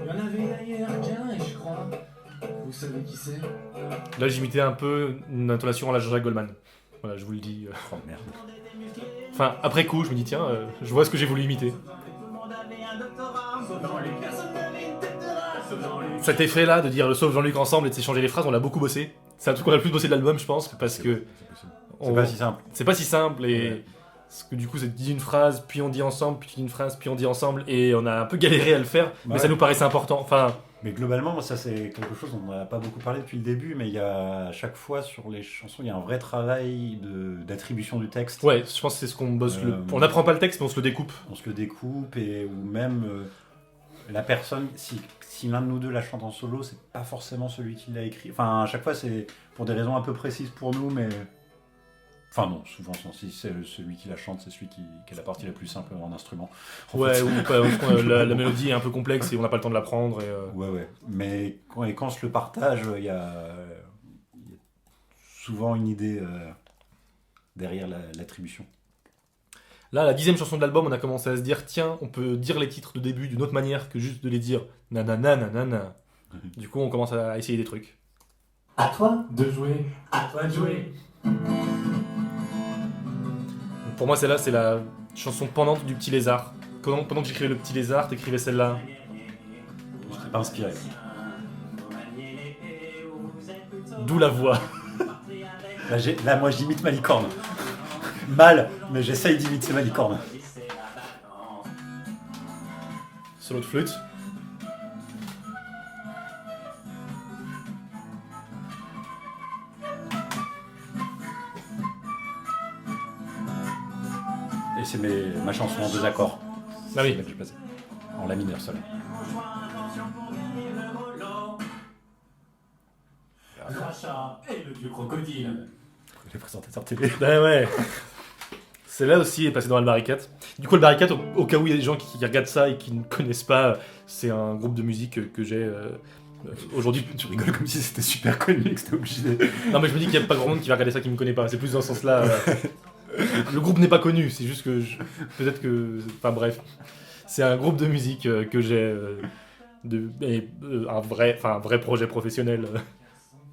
S3: Il y en avait d'ailleurs qu'un, et je crois. Vous savez qui c'est?
S1: Là, j'imitais un peu une intonation à la Jean-Jacques Goldman. Voilà, je vous le dis.
S2: Oh merde.
S1: Enfin, après coup, je me dis, tiens, je vois ce que j'ai voulu imiter.
S3: Tout le monde avait un doctorat, sauf Jean-Luc. Personne n'avait une tête de rat, sauf Jean-Luc.
S1: Cet effet-là de dire le sauve Jean-Luc ensemble et de s'échanger les phrases, on l'a beaucoup bossé. C'est un truc qu'on a le plus bossé de l'album, je pense, parce que
S2: C'est possible.
S1: on-
S2: C'est pas si simple.
S1: c'est pas si simple et
S2: Ouais.
S1: parce que du coup, c'est dit une phrase, puis on dit ensemble, puis tu dis une phrase, puis on dit ensemble, et on a un peu galéré à le faire, mais
S2: Ouais.
S1: ça nous paraissait important. Enfin,
S2: Mais globalement, moi, ça c'est quelque chose dont on n'a pas beaucoup parlé depuis le début, mais il y a à chaque fois sur les chansons, il y a un vrai travail d'attribution du texte.
S1: ouais, je pense que c'est ce qu'on bosse le. On n'apprend pas le texte, mais on se le découpe.
S2: On se le découpe et ou même la personne, si l'un de nous deux la chante en solo, c'est pas forcément celui qui l'a écrit. Enfin, à chaque fois, c'est pour des raisons un peu précises pour nous, mais. Enfin, non, souvent, si c'est celui qui la chante, c'est celui qui a la partie la plus simple en instrument. En
S1: Ouais,
S2: fait.
S1: ou pas, parce que la mélodie est un peu complexe et on n'a pas le temps de l'apprendre. Et,
S2: Ouais. Mais quand on se le partage, il y a souvent une idée derrière l'attribution.
S1: Là, la 10e chanson de l'album, on a commencé à se dire, tiens, on peut dire les titres de début d'une autre manière que juste de les dire nanana, nanana. Du coup, on commence à essayer des trucs.
S3: À toi de jouer, à toi de jouer.
S1: Pour moi, celle-là, c'est la chanson pendante du Petit Lézard. Pendant que j'écrivais le Petit Lézard, t'écrivais celle-là.
S2: Je serais pas inspiré.
S1: D'où la voix.
S2: Là, moi, j'imite ma licorne. Mal, mais j'essaye d'imiter Malicorne.
S1: Solo de flûte.
S2: Et c'est ma chanson en 2 accords.
S1: Ah oui.
S2: C'est celle que j'ai passée. En la mineur seul.
S3: Racha et le dieu crocodile.
S2: Les présentateurs télé.
S1: Ben ouais. C'est là aussi est passé dans Albaricat. Du coup, Albaricat, au cas où il y a des gens qui regardent ça et qui ne connaissent pas, c'est un groupe de musique que j'ai aujourd'hui.
S2: Tu rigoles comme si c'était super connu et que c'était obligé.
S1: Non, mais je me dis qu'il n'y a pas grand monde qui va regarder ça qui me connaît pas. C'est plus dans ce sens-là. Le groupe n'est pas connu, c'est juste que peut-être que. Enfin bref. C'est un groupe de musique que j'ai. Un vrai projet professionnel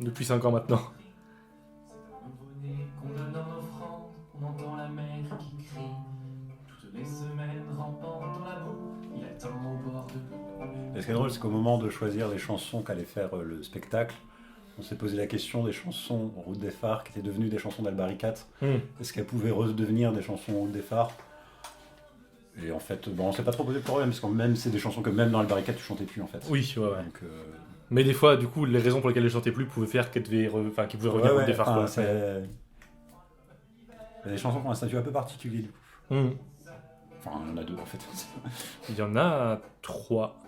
S1: depuis 5 ans maintenant.
S3: Nouveau-né qu'on donne en offrande, on entend la mer qui crie. Toutes les semaines rampant dans la boue, il attend au bord de l'eau.
S2: Et ce qui est drôle, c'est qu'au moment de choisir les chansons qu'allait faire le spectacle, on s'est posé la question des chansons Route des Phares qui étaient devenues des chansons d'Albaricat. Est-ce qu'elles pouvaient redevenir des chansons Route des Phares? Et en fait, bon, on s'est pas trop posé le problème, parce que même c'est des chansons que même dans Albaricat tu chantais plus en fait.
S1: Oui, ouais.
S2: Donc,
S1: Mais des fois, du coup, les raisons pour lesquelles elle chantait plus pouvaient faire qu'elle pouvaient revenir au départ.
S2: enfin, c'est... Il y a des chansons qui ont un statut un peu particulier du coup. Enfin, il y en a 2 en fait.
S1: Il y en a 3.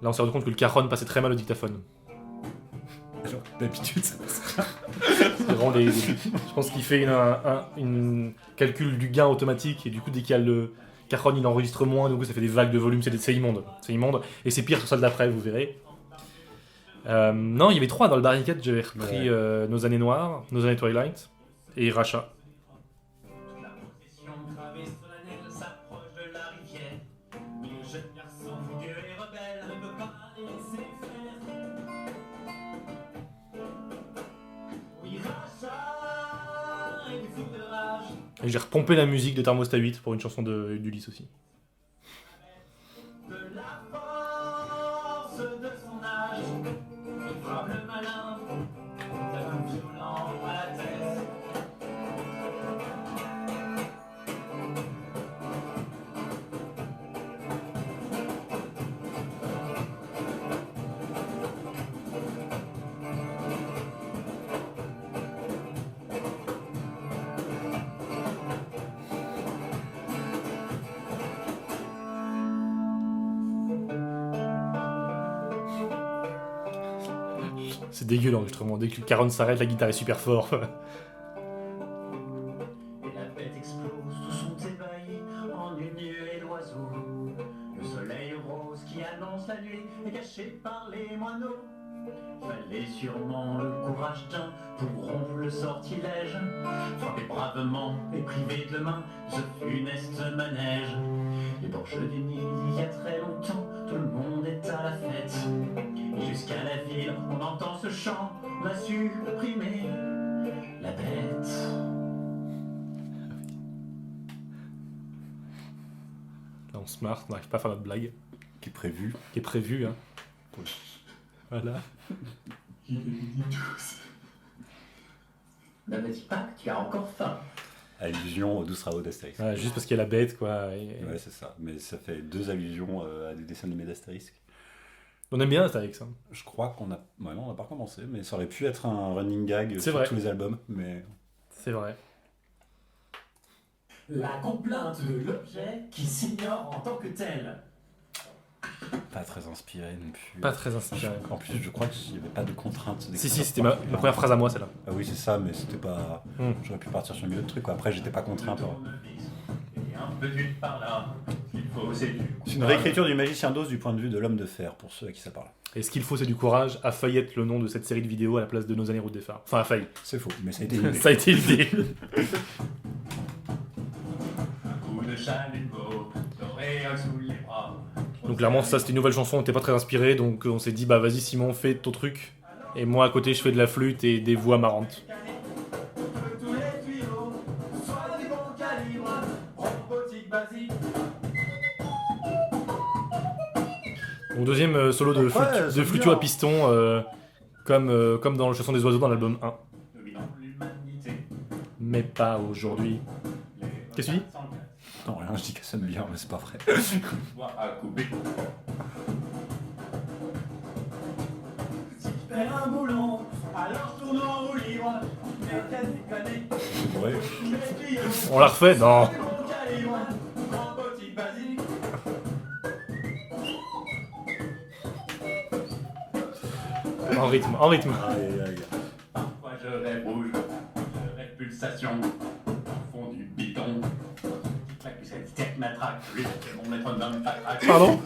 S1: Là, on s'est rendu compte que le cajon passait très mal au dictaphone.
S2: Genre, d'habitude, ça passe.
S1: C'est vraiment je pense qu'il fait une calcul du gain automatique et du coup, dès qu'il y a le cajon, il enregistre moins, du coup, ça fait des vagues de volume. C'est immonde. C'est immonde. Et c'est pire sur celle d'après, vous verrez. Non, il y avait 3 dans le barricade. J'avais repris Nos années noires, Nos années Twilight et Racha.
S3: La profession gravée solennelle s'approche de la rivière. Mais le jeune garçon fougueux et rebelle ne peut pas les laisser faire. Oui, Racha est fou de rage.
S1: Et j'ai repompé la musique de Thermostat 8 pour une chanson d'Ulysse aussi.
S3: De la force de son âge, il frappe le malin d'un coup violent à la tête.
S1: C'est dégueu l'enregistrement. Dès que le caron s'arrête, la guitare est super fort.
S3: Et la bête explose, tous sont ébahis en une nuée d'oiseaux. Le soleil rose qui annonce la nuit est caché par les moineaux. Fallait sûrement le courage d'un pour rompre le sortilège. Frapper bravement et priver de main ce funeste manège. Les borges du Nil, il y a très longtemps, tout le monde est à la fête. Et jusqu'à la ville, on entend ce chant, on a su primer la bête.
S1: Là, on se marre, on n'arrive pas à faire notre blague,
S2: Qui est prévu.
S1: qui est prévue. Hein. Voilà.
S3: Ne me dis pas que tu as encore faim.
S2: Allusion aux 12 travaux d'Astérix.
S1: Voilà, juste parce qu'il y a la bête, quoi.
S2: Ouais, c'est ça. Mais ça fait 2 allusions à des dessins animés d'Astérix.
S1: On aime bien Astérix. Hein.
S2: Je crois qu'on a... Ouais, non, on n'a pas recommencé, mais ça aurait pu être un running gag sur
S1: vrai.
S2: tous les albums, mais...
S1: C'est vrai.
S3: La complainte de l'objet qui s'ignore en tant que tel.
S2: Pas très inspiré non plus.
S1: Pas très inspiré.
S2: En plus, je crois qu'il n'y avait pas de contrainte.
S1: Si, c'était ma première phrase à moi, celle-là.
S2: Ah oui, c'est ça, mais c'était pas... J'aurais pu partir sur un milieu de truc, quoi. Après, j'étais pas contraint par...
S3: Et un peu d'une par là, il faut c'est du
S2: C'est une réécriture du Magicien d'Oz du point de vue de l'homme de fer, pour ceux à qui ça parle.
S1: Et ce qu'il faut, c'est du courage. A failli être le nom de cette série de vidéos à la place de Nos années route des phares. Enfin, a failli.
S2: C'est faux, mais ça a été une idée.
S1: Ça a été l'idée.
S3: coup de chalumeau, d'oréal sous les bras.
S1: Donc clairement, ça, c'était une nouvelle chanson, on n'était pas très inspiré, donc on s'est dit, bah vas-y Simon, fais ton truc. Et moi, à côté, je fais de la flûte et des voix marrantes.
S3: Tous les tuyaux, soit du bon calibre, robotique basique.
S1: Donc deuxième solo de flûte à piston, comme dans le Chanson des oiseaux dans l'album 1.
S3: Dominant l'humanité.
S1: mais pas aujourd'hui. Qu'est-ce que tu dis?
S2: Non, rien, je dis qu'elle sonne bien, mais c'est pas vrai.
S3: Si je perds un boulon, alors je tourne en roue libre. Mécanique,
S2: Ouais.
S1: On la refait? Non.
S3: robotique basique.
S1: En rythme, en rythme.
S2: Aïe, aïe.
S4: Parfois je rêve rouge, je rêve pulsation, au fond du bidon. Claque cette tête matraque, lui c'est mon maître d'un matraque.
S1: Pardon?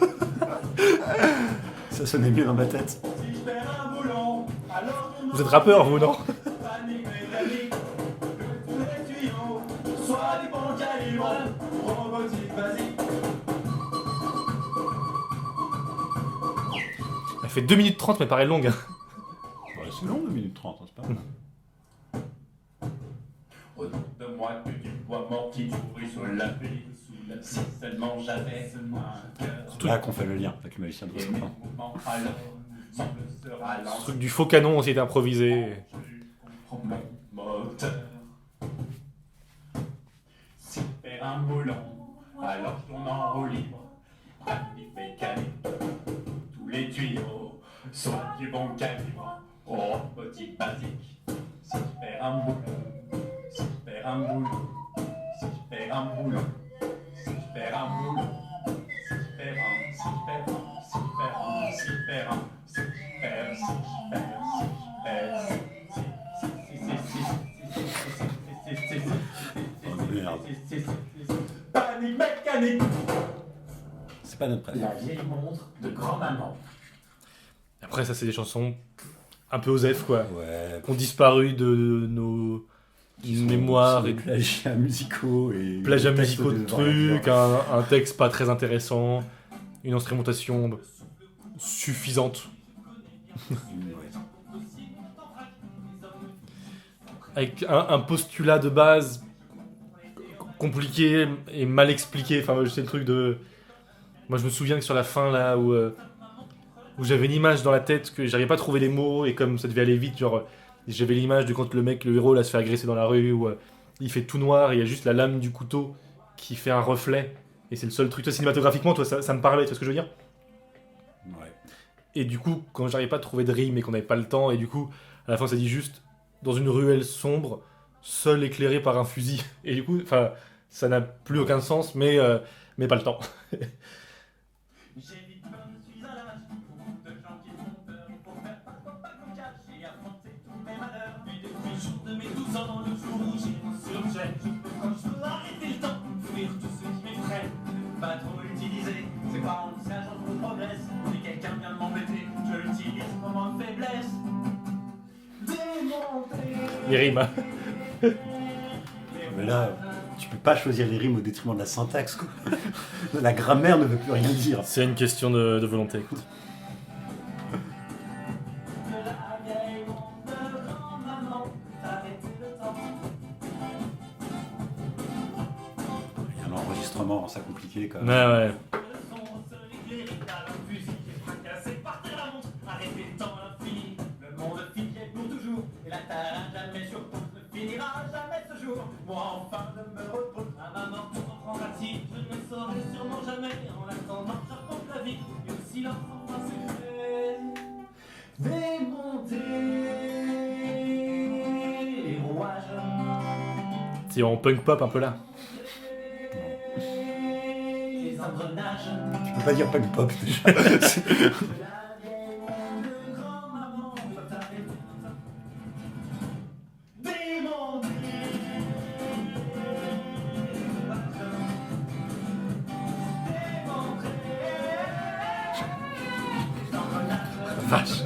S2: Ça sonnait mieux dans ma tête.
S3: Si je perds un boulon, alors je tourne
S1: Vous êtes rappeur, vous, non?
S3: panique mécanique. Tous les tuyaux, soit des bons calibres, robotique basique.
S1: Elle fait 2 minutes 30, mais paraît longue. Hein.
S2: Ouais, c'est long, 2 minutes 30, hein, c'est pas mal.
S4: Autour de moi que du bois mort qui pourrit sur la pluie. Si seulement j'avais un cœur.
S2: C'est là qu'on fait le lien avec le magicien de
S4: Et mes
S2: Roscoffin.
S4: mouvements alors semblent se
S1: Ce
S4: ralentir.
S1: truc du faux canon aussi est improvisé.
S4: Je comprends mon moteur. Si je perds un boulon, alors je tourne en roue libre. Panique mécanique, tous les tuyaux sont du bon calibre. Robotique basique. Si je perds un boulon, si je perds un boulon, si je perds un boulon, si je perds un boulon, si je perds un, si je perds un, si je perds un, si je perds un, si je perds, si je perds, si je perds,
S2: Oh merde.
S3: Panique mécanique.
S2: C'est pas notre préféré.
S4: La vieille montre de grand-maman.
S1: Après, ça, c'est des chansons un peu osef, quoi.
S2: Ouais.
S1: Qui ont disparu de nos mémoires et
S2: des plagiats musicaux et.
S1: plagiats
S2: des textes
S1: musicaux de trucs, un texte pas très intéressant, une instrumentation suffisante.
S2: Ouais.
S1: Avec un postulat de base compliqué et mal expliqué. Enfin, c'est le truc de... Moi, je me souviens que sur la fin, là, où j'avais une image dans la tête, que j'arrivais pas à trouver les mots, et comme ça devait aller vite, genre, j'avais l'image de quand le héros, là, se fait agresser dans la rue, où il fait tout noir, et il y a juste la lame du couteau qui fait un reflet, et c'est le seul truc. Toi, cinématographiquement, toi, ça me parlait, tu vois ce que je veux dire?
S2: Ouais.
S1: Et du coup, quand j'arrivais pas à trouver de rime et qu'on n'avait pas le temps, et du coup, à la fin, ça dit juste dans une ruelle sombre, seul éclairé par un fusil. Et du coup, enfin, ça n'a plus aucun sens, mais pas le temps.
S3: J'ai vite peur, je suis à l'âge. Beaucoup de gens qui font peur. Il faut faire pas qu'on cache et affronter tous mes malheurs. Puis depuis le jour de mes 12 ans, le jour où j'ai reçu l'objet, je peux comme je peux arrêter le temps. Fuir tout ce qui m'effraie. Pas trop l'utiliser. C'est pas en cherchant qu'on progresse. Si quelqu'un vient de m'embêter, je l'utilise au moment de faiblesse. Démonter.
S1: Les rimes.
S2: Mais là, tu peux pas choisir les rimes au détriment de la syntaxe, quoi. La grammaire ne veut plus rien dire.
S1: C'est une question de volonté.
S3: De la vieille montre de grand-maman, t'arrêter le temps.
S2: Il y a un enregistrement, ça compliqué quand
S1: Ouais,
S2: même.
S1: ouais.
S3: Le son seul éclairé par un fusil est fracassé par terre la montre. Arrêtez le temps à l'infini. Le monde finit pour toujours. Et la terre à jamais sur ne finira jamais ce jour. Moi enfin de me reposer. À ma mort tout en racine. Je ne le saurai sûrement jamais. En attendant, j'apporte la vie. Et aussi l'enfant d'un secret. Démonter les rouages.
S1: C'est en punk pop un peu là.
S3: Les engrenages.
S2: Tu peux pas dire punk pop déjà.
S3: La vieille montre de grand-maman peut arrêter le temps. Démonter les engrenages.
S1: Vache.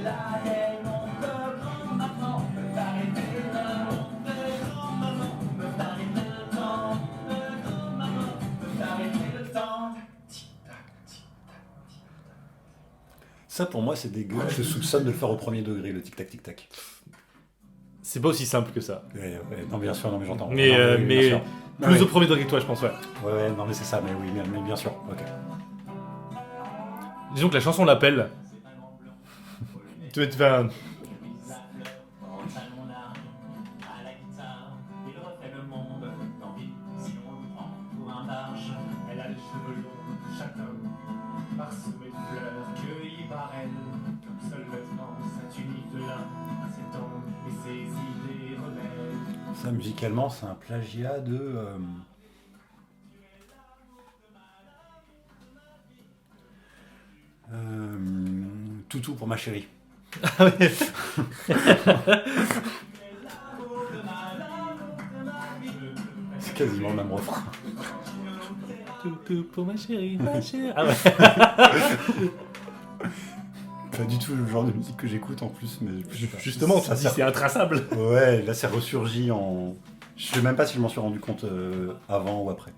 S3: La vieille montre de grand-maman peut arrêter le temps. De grand-maman peut arrêter le temps. De grand-maman peut arrêter le temps.
S2: Ça, pour moi, c'est dégueu. Je soupçonne de le faire au premier degré, le tic-tac, tic-tac.
S1: C'est pas aussi simple que ça.
S2: Ouais, non, bien sûr, non, mais j'entends.
S1: Mais,
S2: Non, oui, bien
S1: mais
S2: sûr. Non,
S1: plus
S2: mais-
S1: au premier degré que toi, je pense, ouais.
S2: Ouais, non, mais c'est ça, mais oui, mais bien sûr. Ok.
S1: Disons que la chanson l'appelle. Tu fais un...
S3: en arge, elle a les cheveux longs, châtain, parsemés de fleurs, cueillies par elle, comme seul vêtement, sa tunique de lin, ses temps et ses idées rebelles.
S2: Ça, musicalement, c'est un plagiat de... Toutou pour ma chérie.
S1: Ah ouais.
S2: C'est quasiment le même refrain.
S1: Tout pour ma chérie, ma chérie. Ah ouais.
S2: Pas du tout le genre de musique que j'écoute en plus, mais
S1: Justement, ça
S2: ça
S1: c'est intraçable.
S2: Ouais, là c'est ressurgi en... Je sais même pas si je m'en suis rendu compte avant ou après.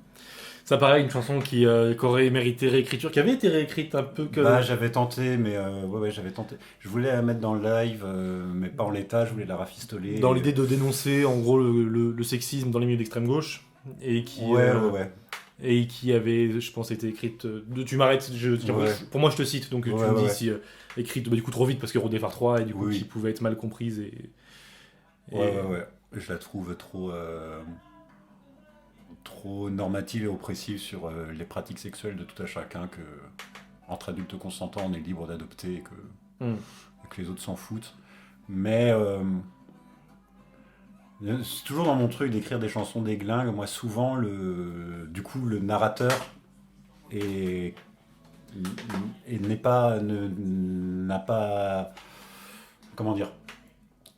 S1: Ça paraît une chanson qui aurait mérité réécriture, qui avait été réécrite un peu que...
S2: Bah j'avais tenté, mais ouais j'avais tenté. Je voulais la mettre dans le live, mais pas en l'état, je voulais la rafistoler.
S1: Dans l'idée de dénoncer en gros le sexisme dans les milieux d'extrême gauche, et qui...
S2: Ouais.
S1: Et qui avait, je pense, été écrite... tu m'arrêtes,
S2: Ouais.
S1: pour moi je te cite, donc tu
S2: Ouais,
S1: me dis
S2: ouais.
S1: si... écrite du coup trop vite parce que Rodé Phare 3 et du coup
S2: Oui.
S1: qui pouvait être mal comprise
S2: Ouais. Je la trouve trop normative et oppressive sur les pratiques sexuelles de tout à chacun, que entre adultes consentants on est libre d'adopter et que les autres s'en foutent. Mais c'est toujours dans mon truc d'écrire des chansons déglingues. Moi souvent le narrateur n'a pas, comment dire,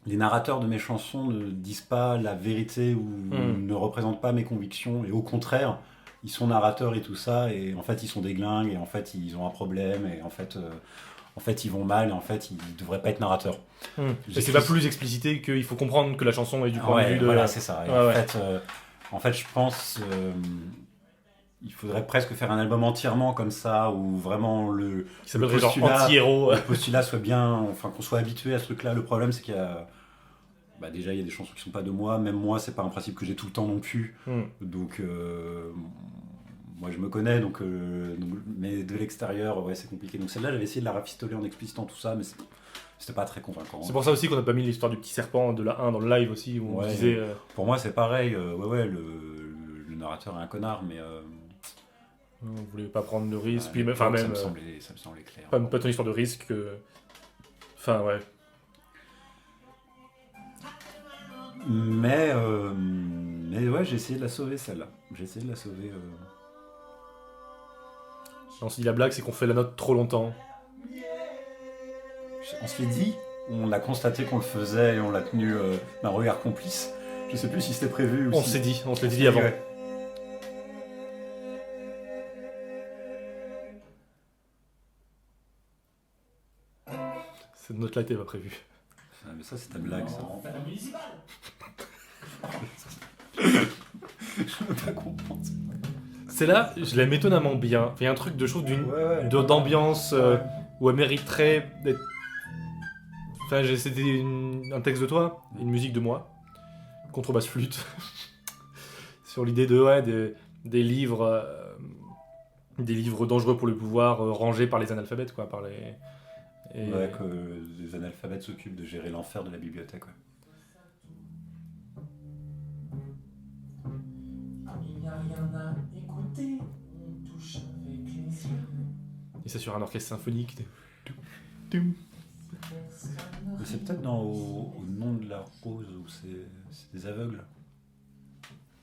S2: les narrateurs de mes chansons ne disent pas la vérité ou ne représentent pas mes convictions, et au contraire ils sont narrateurs et tout ça, et en fait ils sont déglingues, et en fait ils ont un problème, et en fait ils vont mal, et en fait ils devraient pas être narrateurs.
S1: Et c'est pas plus explicité qu'il faut comprendre que la chanson est du point de vue de...
S2: Voilà, c'est ça. Et
S1: Ouais.
S2: en fait je pense il faudrait presque faire un album entièrement comme ça, où vraiment
S1: qui s'appellerait genre
S2: postulat-
S1: anti-héros.
S2: le postulat soit bien, enfin qu'on soit habitué à ce truc-là. Le problème c'est qu'il y a, déjà il y a des chansons qui sont pas de moi, même moi c'est pas un principe que j'ai tout le temps non plus. Donc moi je me connais, donc mais de l'extérieur ouais c'est compliqué. Donc celle-là j'avais essayé de la rafistoler en explicitant tout ça, mais c'était pas très convaincant.
S1: C'est pour ça aussi qu'on n'a pas mis l'histoire du petit serpent de la 1 dans le live aussi, où on
S2: Ouais.
S1: disait...
S2: Pour moi c'est pareil, le narrateur est un connard, mais
S1: on voulait pas prendre de risque, puis
S2: à
S1: enfin
S2: l'époque,
S1: même...
S2: ça me semblait clair.
S1: pas une histoire de risque. Enfin ouais.
S2: Mais ouais, j'ai essayé de la sauver celle-là. J'ai essayé de la sauver.
S1: On s'est dit la blague, c'est qu'on fait la note trop longtemps.
S2: On se l'est dit, on a constaté qu'on le faisait et on l'a tenu d'un regard complice. Je sais plus si c'était prévu ou
S1: On
S2: si...
S1: s'est dit, on se l'est dit avant.
S2: Ouais.
S1: Cette note-là était pas prévue.
S2: Ah, mais ça c'est ta blague, ça.
S3: On fait la municipale.
S2: Je peux pas comprendre.
S1: Celle-là, je l'aime étonnamment bien. Il y a un truc de chose d'ambiance où elle mériterait d'être... Enfin, c'était un texte de toi, une musique de moi, contrebasse flûte, sur l'idée des livres dangereux pour le pouvoir, rangés par les analphabètes, quoi, par les...
S2: Ouais, que les analphabètes s'occupent de gérer l'enfer de la bibliothèque, ouais.
S3: Il n'y a rien à écouter, on touche avec les yeux.
S1: Et ça sur un orchestre symphonique.
S2: Mais c'est peut-être au nom de la rose où c'est des aveugles.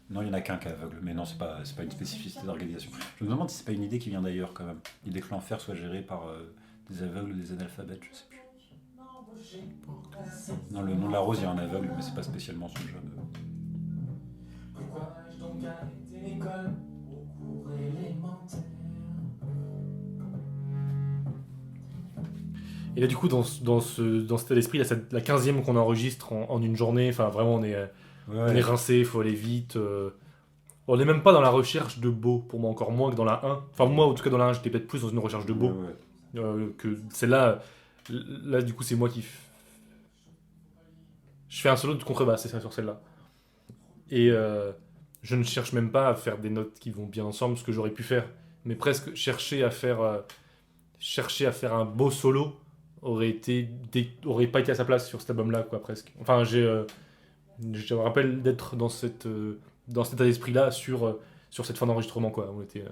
S2: Non, il n'y en a qu'un qui est aveugle, mais non, c'est pas une spécificité d'organisation. Je me demande si c'est pas une idée qui vient d'ailleurs quand même. L'idée que l'enfer soit géré par des aveugles ou des analphabètes, je sais plus. Non, le nom de la rose, il y a un aveugle, mais c'est pas spécialement son job.
S3: Pourquoi ai-je donc arrêté l'école au cours élémentaire?
S1: Et là, du coup, dans cet état d'esprit, là, c'est la 15e qu'on enregistre en une journée. Enfin, vraiment, on est rincé, il faut aller vite. On n'est même pas dans la recherche de beau, pour moi, encore moins que dans la 1. Enfin, moi, en tout cas, dans la 1, j'étais peut-être plus dans une recherche de beau. Que celle-là, là, du coup, c'est moi qui... Je fais un solo de contrebasse, c'est ça, sur celle-là. Et je ne cherche même pas à faire des notes qui vont bien ensemble, ce que j'aurais pu faire. Mais presque chercher à faire un beau solo aurait pas été à sa place sur cet album-là, quoi, presque. Enfin, je me rappelle d'être dans cet état d'esprit-là sur sur cette fin d'enregistrement, quoi. On était...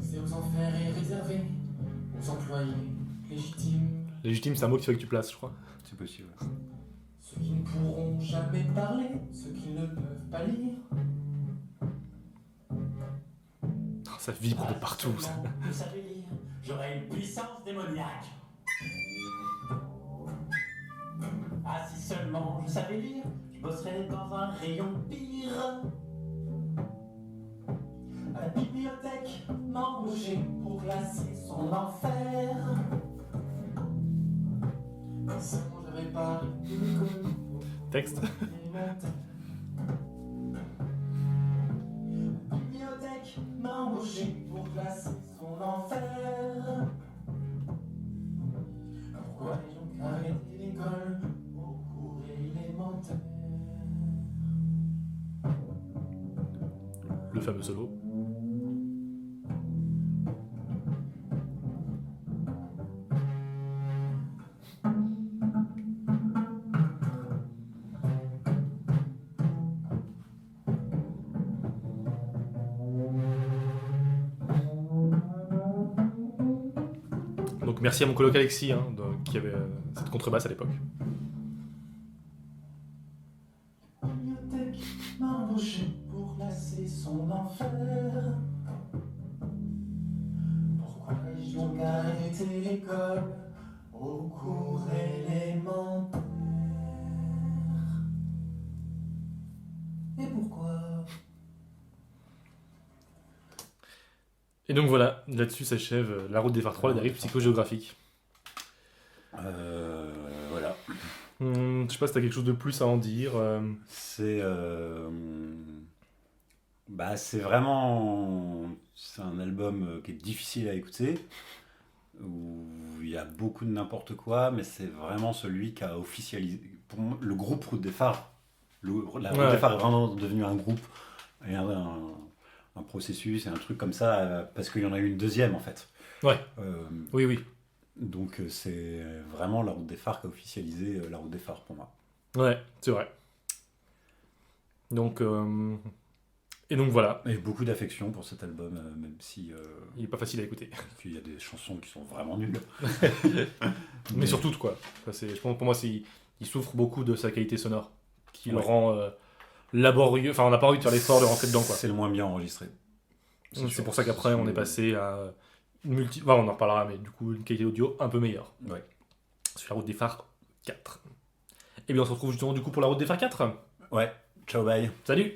S3: C'est aux enfers et réservé aux employés légitimes,
S1: Légitime, c'est un mot qu'il faut que tu places, je crois.
S2: C'est possible.
S3: ceux qui ne pourront jamais parler, ceux qui ne peuvent pas lire.
S1: Oh, ça vibre de partout, ça.
S4: Seulement, vous savez lire, j'aurais une puissance démoniaque. Ah, si seulement je savais lire, je bosserais dans un rayon pire.
S3: La bibliothèque m'a embauché pour classer son enfer. Seulement j'avais pas l'école
S1: Texte.
S3: élémentaire. La bibliothèque m'a embauché pour classer son enfer. Pourquoi les gens arrêté l'école au cours élémentaire?
S1: Le fameux solo. Donc merci à mon coloc Alexis, qui avait cette contrebasse à l'époque.
S3: La bibliothèque m'a embauché pour classer son enfer. Pourquoi ai-je donc arrêté l'école au cours élémentaire? Et pourquoi?
S1: Et donc voilà, là-dessus s'achève La Route des Phares 3, la dérive psychogéographique.
S2: Voilà.
S1: Je sais pas si t'as quelque chose de plus à en dire.
S2: C'est c'est vraiment c'est un album qui est difficile à écouter, où il y a beaucoup de n'importe quoi, mais c'est vraiment celui qui a officialisé pour moi, le groupe Route des Phares. La Route des Phares est vraiment devenu un groupe et un processus et un truc comme ça, parce qu'il y en a eu une deuxième en fait.
S1: Ouais.
S2: Euh,
S1: Oui.
S2: donc c'est vraiment la Route des Phares qui a officialisé la Route des Phares pour moi.
S1: Ouais, c'est vrai. Donc, et donc voilà,
S2: Et beaucoup d'affection pour cet album, même si
S1: il est pas facile à écouter.
S2: il y a des chansons qui sont vraiment nulles.
S1: Mais surtout, quoi. Ça, je pense, pour moi, il souffre beaucoup de sa qualité sonore, qui le
S2: Ouais.
S1: rend laborieux. Enfin, on n'a pas envie de faire l'effort de rentrer dedans, quoi.
S2: C'est le moins bien enregistré.
S1: C'est
S2: sûr.
S1: pour ça qu'après, on est passé à enfin, on en reparlera, mais du coup, une qualité audio un peu meilleure.
S2: Ouais.
S1: Sur la Route des Phares 4. Et bien, on se retrouve justement du coup pour la Route des Phares 4.
S2: Ouais, ciao, bye.
S1: Salut!